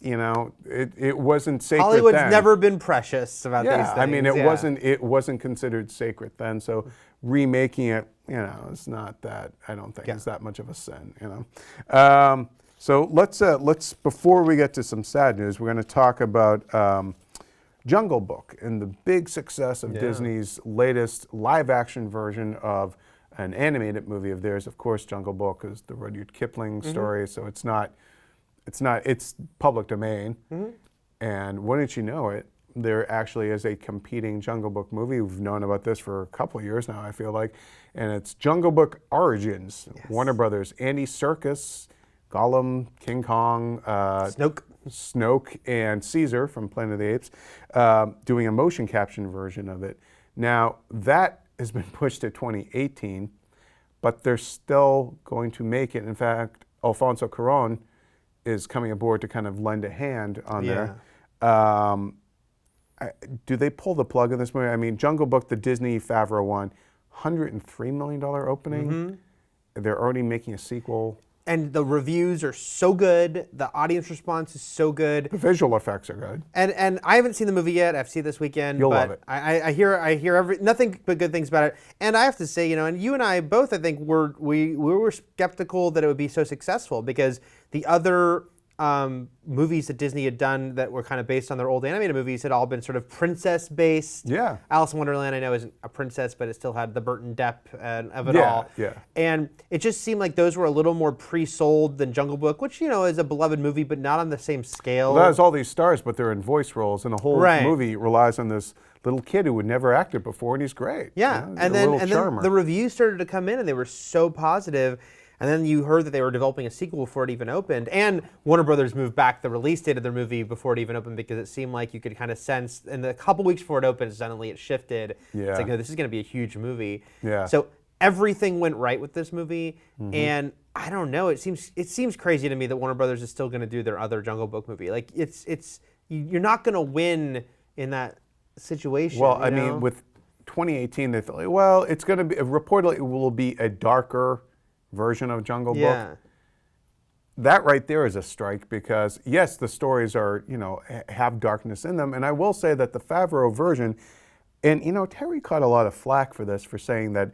You know, it wasn't sacred Hollywood's then. never been precious about these things. I mean, it wasn't considered sacred then. So remaking it, you know, it's not that. I don't think it's that much of a sin. You know, so let's before we get to some sad news, we're going to talk about Jungle Book and the big success of Disney's latest live-action version of an animated movie of theirs. Of course, Jungle Book is the Rudyard Kipling story, so it's public domain. And wouldn't you know it, there actually is a competing Jungle Book movie. We've known about this for a couple of years now, I feel like. And it's Jungle Book Origins. Warner Brothers, Andy Serkis, Gollum, King Kong, Snoke, and Caesar from Planet of the Apes, doing a motion caption version of it. Now, that has been pushed to 2018, but they're still going to make it. In fact, Alfonso Cuarón is coming aboard to kind of lend a hand on there. Do they pull the plug on this movie? I mean, Jungle Book, the Disney Favreau one, $103 million opening. They're already making a sequel. And the reviews are so good. The audience response is so good. The visual effects are good. And I haven't seen the movie yet. I've seen it this weekend. You'll but love it. I hear nothing but good things about it. And I have to say, you know, and you and I both, I think, we were skeptical that it would be so successful because the other movies that Disney had done that were kind of based on their old animated movies had all been sort of princess-based. Yeah. Alice in Wonderland, I know, isn't a princess, but it still had the Burton Depp of it all. Yeah. And it just seemed like those were a little more pre-sold than Jungle Book, which, you know, is a beloved movie, but not on the same scale. Well, that has all these stars, but they're in voice roles, and the whole movie relies on this little kid who had never acted before, and he's great. Yeah, you know, and then the reviews started to come in, and they were so positive. And then you heard that they were developing a sequel before it even opened. And Warner Brothers moved back the release date of their movie before it even opened because it seemed like you could kind of sense, in the couple weeks before it opened, suddenly it shifted. Yeah. It's like, no, this is going to be a huge movie. Yeah. So everything went right with this movie. And I don't know, it seems crazy to me that Warner Brothers is still going to do their other Jungle Book movie. Like, you're not going to win in that situation. Well, I mean, with 2018, they thought, well, it's going to be, reportedly, it will be a darker version of Jungle Book. That right there is a strike because, yes, the stories are, you know, have darkness in them. And I will say that the Favreau version, and, you know, Terry caught a lot of flack for this, for saying that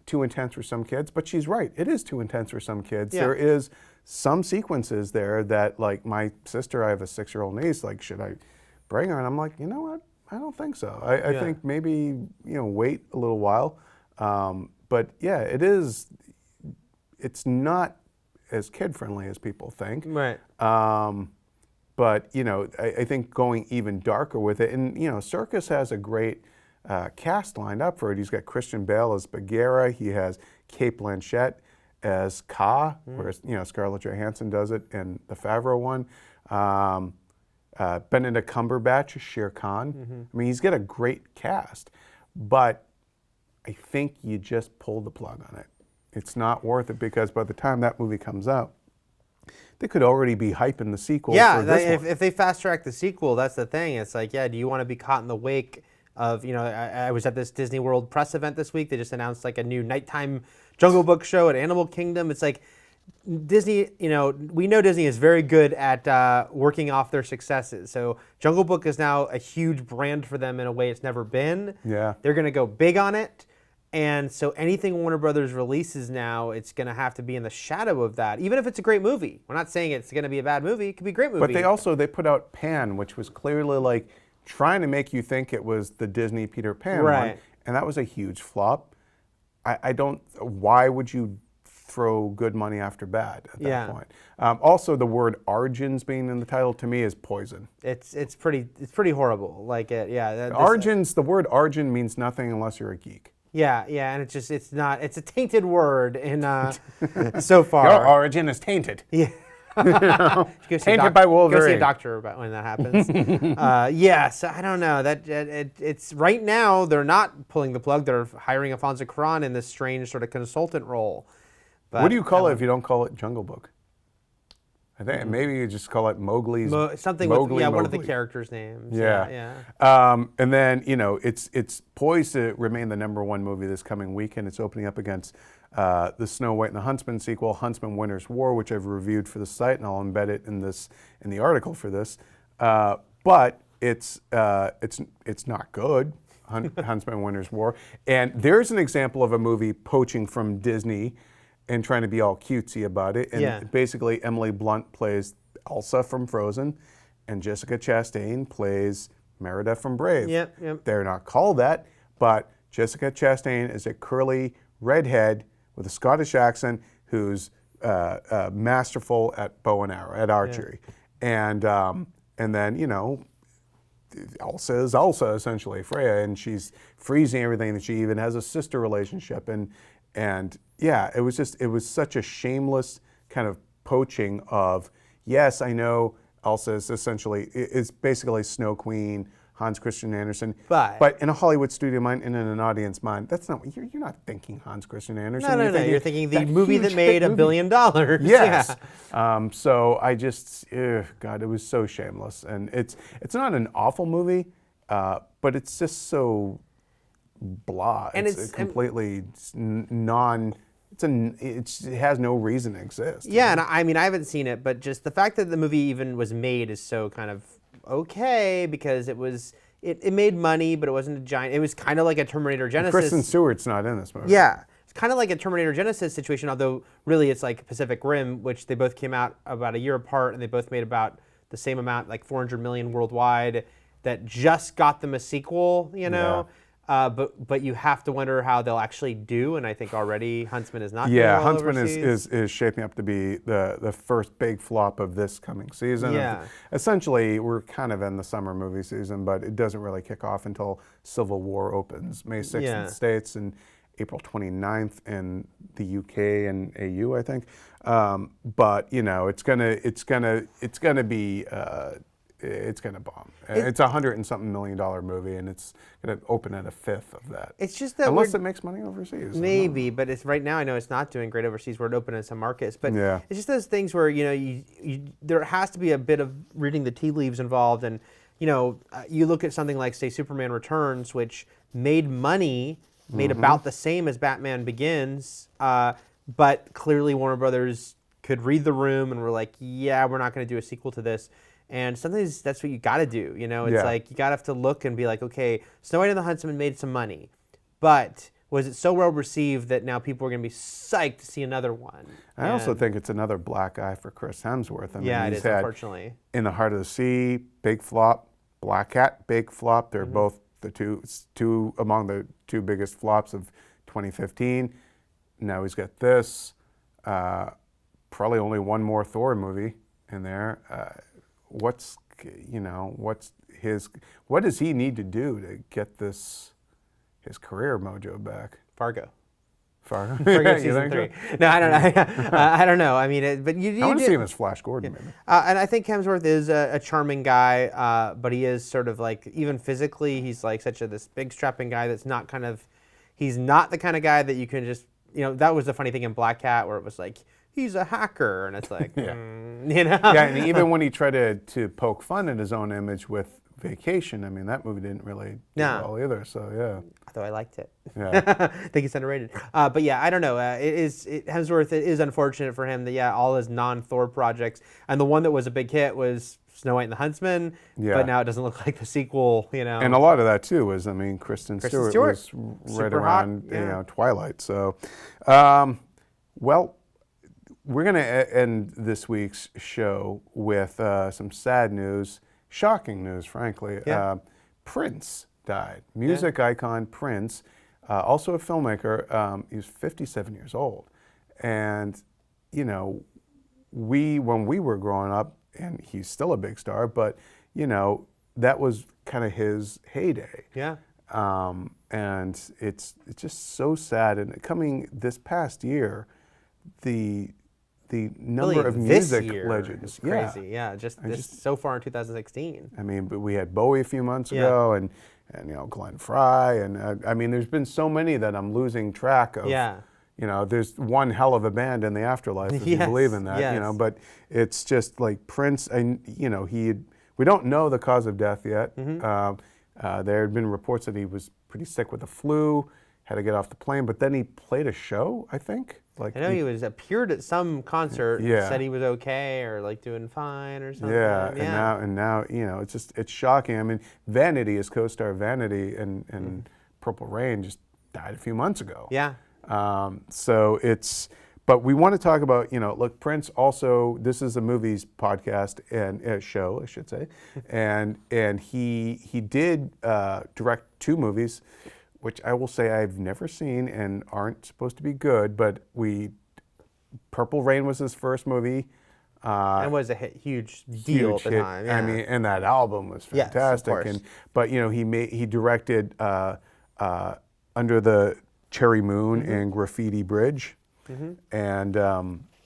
too intense for some kids, but she's right. It is too intense for some kids. There is some sequences there that, like, my sister, I have a 6-year-old niece, like, should I bring her? And I'm like, you know what? I don't think so. I think maybe, you know, wait a little while. But yeah, it's not as kid-friendly as people think. Right. But, you know, I think going even darker with it, and, you know, Serkis has a great cast lined up for it. He's got Christian Bale as Bagheera. He has Cate Blanchett as Kaa, whereas, you know, Scarlett Johansson does it in the Favreau one. Benedict Cumberbatch as Shere Khan. I mean, he's got a great cast, but I think you just pull the plug on it. It's not worth it because by the time that movie comes out, they could already be hyping the sequel. Yeah, for this one. if they fast track the sequel, that's the thing. It's like, yeah, do you want to be caught in the wake of, you know, I was at this Disney World press event this week. They just announced like a new nighttime Jungle Book show at Animal Kingdom. It's like Disney, you know, we know Disney is very good at working off their successes. So Jungle Book is now a huge brand for them in a way it's never been. Yeah. They're going to go big on it. And so anything Warner Brothers releases now, it's going to have to be in the shadow of that, even if it's a great movie. We're not saying it's going to be a bad movie. It could be a great movie. But they put out Pan, which was clearly like trying to make you think it was the Disney Peter Pan one. And that was a huge flop. I don't, why would you throw good money after bad at that Yeah. point. Also, the word Arjun's being in the title to me is poison. It's pretty horrible. Like The word Arjun means nothing unless you're a geek. Yeah, and it's not. It's a tainted word in so far. Your origin is tainted. Yeah. Tainted by Wolverine. Go see a doctor about when that happens. So I don't know. It's right now they're not pulling the plug. They're hiring Alfonso Cuarón in this strange sort of consultant role. But what do you call it if you don't call it Jungle Book? I think maybe you just call it Mowgli's. Something Mowgli, with one of the Mowgli. characters' names. Yeah. And then it's poised to remain the #1 movie this coming weekend. It's opening up against the Snow White and the Huntsman sequel, Huntsman: Winter's War, which I've reviewed for the site, and I'll embed it in the article for this. But it's not good. Huntsman: Winter's War, and there's an example of a movie poaching from Disney and trying to be all cutesy about it. And basically, Emily Blunt plays Elsa from Frozen, and Jessica Chastain plays Merida from Brave. Yep. They're not called that, but Jessica Chastain is a curly redhead with a Scottish accent who's masterful at bow and arrow, at archery. And then, Elsa is Elsa, essentially, Freya, and she's freezing everything, and she even has a sister relationship. And it was such a shameless kind of poaching of, yes, I know Elsa is basically Snow Queen, Hans Christian Andersen, but in a Hollywood studio mind and in an audience mind, that's not what you're not thinking Hans Christian Andersen. No. You're thinking the movie that made $1 billion. Yes. Yeah. So I just, God, it was so shameless, and it's not an awful movie, but it's just so blah. And it's completely non. It has no reason to exist. Yeah, and I mean I haven't seen it, but just the fact that the movie even was made is so kind of okay because it made money, but it wasn't a giant. It was kind of like a Terminator Genesis. Kristen Stewart's not in this movie. Yeah, it's kind of like a Terminator Genesis situation, although really it's like Pacific Rim, which they both came out about a year apart, and they both made about the same amount, like 400 million worldwide. That just got them a sequel, Yeah. But you have to wonder how they'll actually do, and I think already Huntsman is not doing Yeah, well Huntsman overseas. is shaping up to be the first big flop of this coming season. Yeah. Essentially, we're kind of in the summer movie season, but it doesn't really kick off until Civil War opens May 6th in the States and April 29th in the UK and AU, I think. But it's gonna bomb. It's a $100 and something million movie, and it's gonna open at a fifth of that. It's just that unless it makes money overseas. Maybe, but it's right now. I know it's not doing great overseas. Where it opened in some markets, but Yeah. it's just those things where there has to be a bit of reading the tea leaves involved, and you look at something like say Superman Returns, which made money, made about the same as Batman Begins, but clearly Warner Brothers could read the room and were like, yeah, we're not going to do a sequel to this. And sometimes that's what you got to do. It's like you got to have to look and be like, okay, Snow White and the Huntsman made some money, but was it so well received that now people are going to be psyched to see another one? I also think it's another black eye for Chris Hemsworth. I mean, it he's is, had unfortunately. In the Heart of the Sea, big flop. Black Cat, big flop. They're both the two among the two biggest flops of 2015. Now he's got this. Probably only one more Thor movie in there. What does he need to do to get his career mojo back? Fargo. Fargo season 3. No, I don't know. I don't know. I mean, but you. I want to see him as Flash Gordon, maybe. And I think Hemsworth is a charming guy, but he is sort of like even physically, he's like this big strapping guy that's not kind of. He's not the kind of guy that you can just. That was the funny thing in Black Cat where it was like. He's a hacker, and it's like, Yeah, and even when he tried to poke fun at his own image with Vacation, I mean, that movie didn't really do well either, so yeah. Although I liked it. Yeah. I think it's underrated. But yeah, I don't know. Hemsworth, it is unfortunate for him that, all his non-Thor projects, and the one that was a big hit was Snow White and the Huntsman, but now it doesn't look like the sequel, And a lot of that, too, was, Kristen Stewart was right around, Twilight, so. Well, we're going to end this week's show with some sad news, shocking news, frankly. Yeah. Prince died. Music icon Prince, also a filmmaker. He was 57 years old. And, you know, when we were growing up, and he's still a big star, but, you know, that was kind of his heyday. Yeah. And it's just so sad. And coming this past year, the number Really, of this music year legends. is crazy. Yeah, just so far in 2016. I mean, but we had Bowie a few months Yeah. ago, and you know, Glenn Frey, and I mean, there's been so many that I'm losing track of. Yeah. You know, there's one hell of a band in the afterlife, if you Yes, believe in that. You yes. know, but it's just like Prince. And you know, we don't know the cause of death yet. There had been reports that he was pretty sick with the flu, had to get off the plane, but then he played a show, I think. Like I know he appeared at some concert, Yeah. and said he was okay or like doing fine or something. Yeah, and now you know, it's shocking. I mean, Vanity, his co-star Vanity and Purple Rain, just died a few months ago. Yeah. So but we want to talk about, you know, look, Prince also, this is a movies podcast and show, I should say, and he did direct 2 movies, which I will say I've never seen and aren't supposed to be good, but Purple Rain was his first movie. And was a huge deal at the hit. time. Yeah. I mean, and that album was Yes, of fantastic. course. But you know, he directed Under the Cherry Moon and Graffiti Bridge, and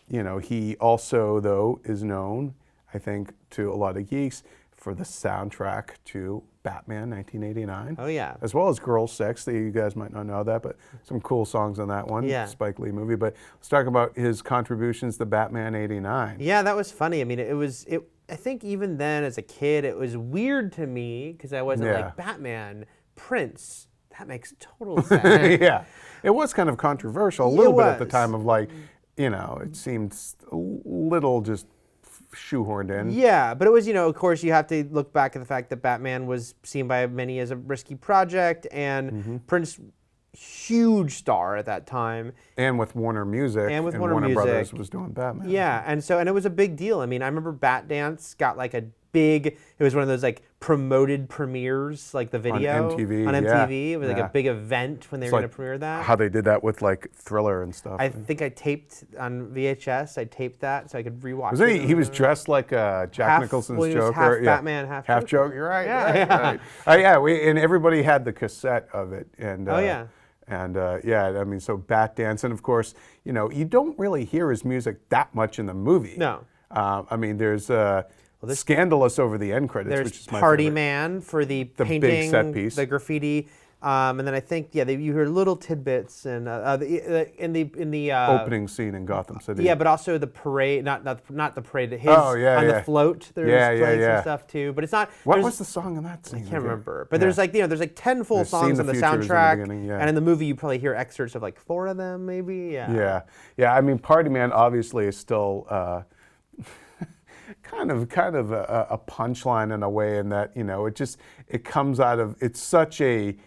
you know, he also though is known, I think, to a lot of geeks for the soundtrack to Batman 1989. Oh yeah. As well as Girl 6, that you guys might not know that, but some cool songs on that one. Yeah. Spike Lee movie. But let's talk about his contributions to Batman 89. Yeah, that was funny. I mean, I think even then as a kid, it was weird to me because I wasn't Yeah. like Batman, Prince. That makes total sense. Yeah, it was kind of controversial a little bit at the was. time of like, you know, it seemed a little just shoehorned in. Yeah, but it was, you know, of course, you have to look back at the fact that Batman was seen by many as a risky project, and Prince, huge star at that time. And with Warner Music. And with Warner Brothers Music. was doing Batman. Yeah, and it was a big deal. I mean, I remember Bat Dance got like a big, it was one of those like promoted premieres, like the video. MTV, On yeah, MTV. It was like yeah. a big event when they It's were like going to premiere that. How they did that with like Thriller and stuff. I think I taped on VHS. I taped that so I could rewatch was it. he was dressed like Jack Half- Nicholson's well, he was Joker. half yeah. Batman, half Joker. Joker. You're right. Yeah, right, yeah. right. And everybody had the cassette of it. And Oh, yeah. And yeah, I mean, so Bat Dance, and of course, you know, you don't really hear his music that much in the movie. No. I mean, there's Scandalous over the end credits, There's which is my Party favorite. Man for the big painting, set piece. the graffiti, and then I think you hear little tidbits and in the Opening scene in Gotham City. Yeah, but also the parade, not the parade. His Oh, yeah, on yeah. the float. There's Yeah, playing yeah. some stuff too, but it's not. What there's- was the song in that scene? I can't remember, but there's like there's like 10 full There's songs Seen on the the Future is in the soundtrack, beginning, yeah. and in the movie you probably hear excerpts of like 4 of them, maybe. Yeah. Yeah. I mean, Party Man obviously is still kind of a punchline in a way, in that, you know, it comes out of, it's such an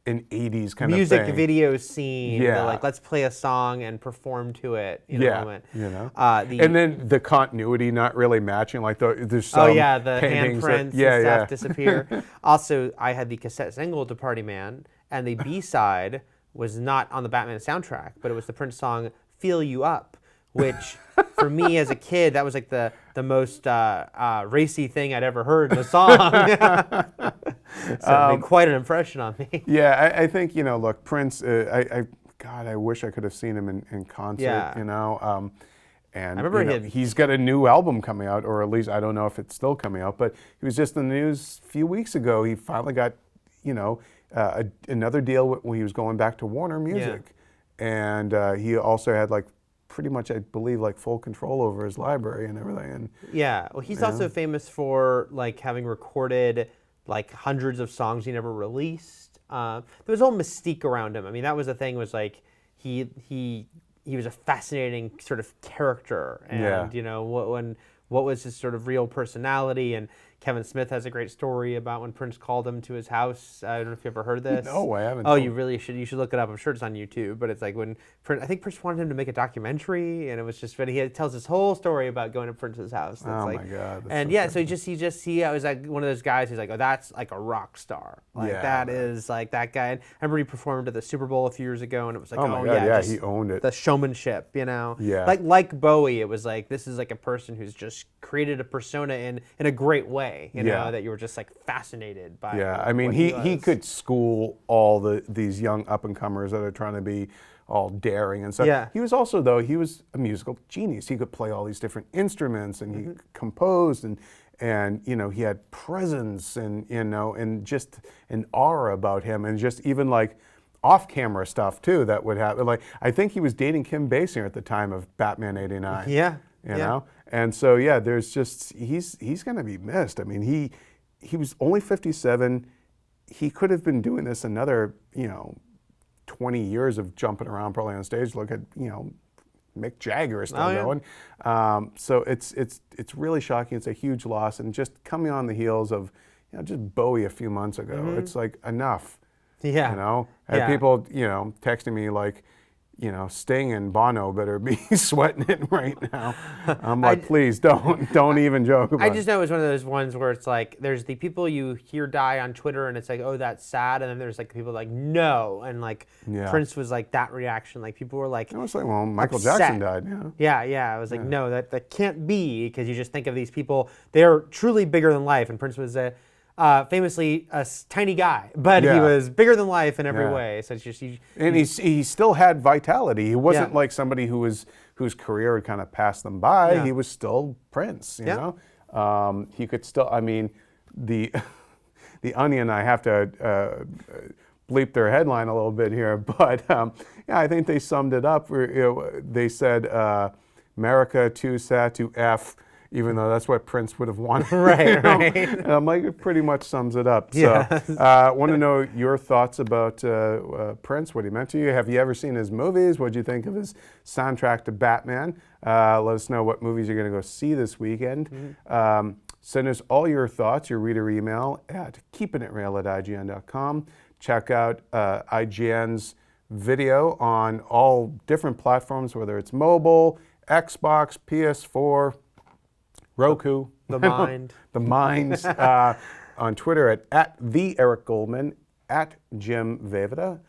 80s kind Music of thing. video scene. Yeah. They're like, let's play a song and perform to it in a moment. You know, And and then the continuity not really matching, like there's some Oh yeah, the paintings handprints that, and stuff disappear. Also, I had the cassette single to Party Man, and the B-side was not on the Batman soundtrack, but it was the Prince song "Feel You Up," which for me as a kid, that was like the most racy thing I'd ever heard in a song. So it made quite an impression on me. Yeah, I think, you know, look, Prince, God, I wish I could have seen him in concert, Yeah. you know. And I remember you know, him- he's got a new album coming out, or at least I don't know if it's still coming out, but he was just in the news a few weeks ago. He finally got, you know, another deal when he was going back to Warner Music. And he also had like pretty much, I believe, like full control over his library and everything. And Yeah, well, he's also famous for like having recorded like hundreds of songs he never released. There was a whole mystique around him. I mean, that was the thing. Was like he was a fascinating sort of character, and Yeah. you know what was his sort of real personality. And Kevin Smith has a great story about when Prince called him to his house. I don't know if you ever heard this. No, I haven't. Oh, you really should. You should look it up. I'm sure it's on YouTube. But it's like when Prince, I think Prince wanted him to make a documentary, and it was just funny. He tells this whole story about going to Prince's house. Oh like, my God. And yeah, so he was like one of those guys who's like, oh, that's like a rock star. Like that is like that guy. And I remember he performed at the Super Bowl a few years ago, and it was like, Oh my God, yeah, he owned it. The showmanship, you know. Yeah. Like Bowie, it was like this is like a person who's just created a persona in a great way, you know, that you were just like fascinated by. Yeah, I mean, he could school all these young up and comers that are trying to be all daring and stuff. Yeah. He was also, though, he was a musical genius. He could play all these different instruments, and he composed, and you know, he had presence, and you know, and just an aura about him, and just even like off-camera stuff too that would happen. Like I think he was dating Kim Basinger at the time of Batman '89. Yeah. You know, and so there's just he's going to be missed. I mean, he was only 57. He could have been doing this another 20 years of jumping around probably on stage. Look at Mick Jagger is still going. So it's really shocking. It's a huge loss, and just coming on the heels of just Bowie a few months ago. It's like enough. Yeah. You know, and people texting me like, Sting and Bono better be sweating it right now. I'm like, please don't even joke about it. I just know it was one of those ones where it's like, there's the people you hear die on Twitter, and it's like, oh, that's sad. And then there's like people like, no. And like Prince was like that reaction. Like people were like, I was like, well, Michael upset. Jackson died. Yeah. I was like, no, that can't be, because you just think of these people, they're truly bigger than life. And Prince was famously a tiny guy, but he was bigger than life in every way. So it's just and he still had vitality. He wasn't like somebody whose career had kind of passed them by. He was still Prince. You know, he could still. I mean, the Onion. I have to bleep their headline a little bit here, but I think they summed it up. They said America too sad to F. Even though that's what Prince would have wanted. Right. And I'm like, it pretty much sums it up. So want to know your thoughts about Prince, what he meant to you. Have you ever seen his movies? What did you think of his soundtrack to Batman? Let us know what movies you're going to go see this weekend. Send us all your thoughts, your reader email at keepinitreal@ign.com. Check out IGN's video on all different platforms, whether it's mobile, Xbox, PS4, Roku, The Mind. The Minds, on Twitter at the Eric Goldman, at Jim Vavida.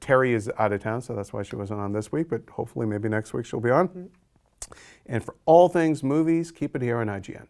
Terry is out of town, so that's why she wasn't on this week, but hopefully maybe next week she'll be on. And for all things movies, keep it here on IGN.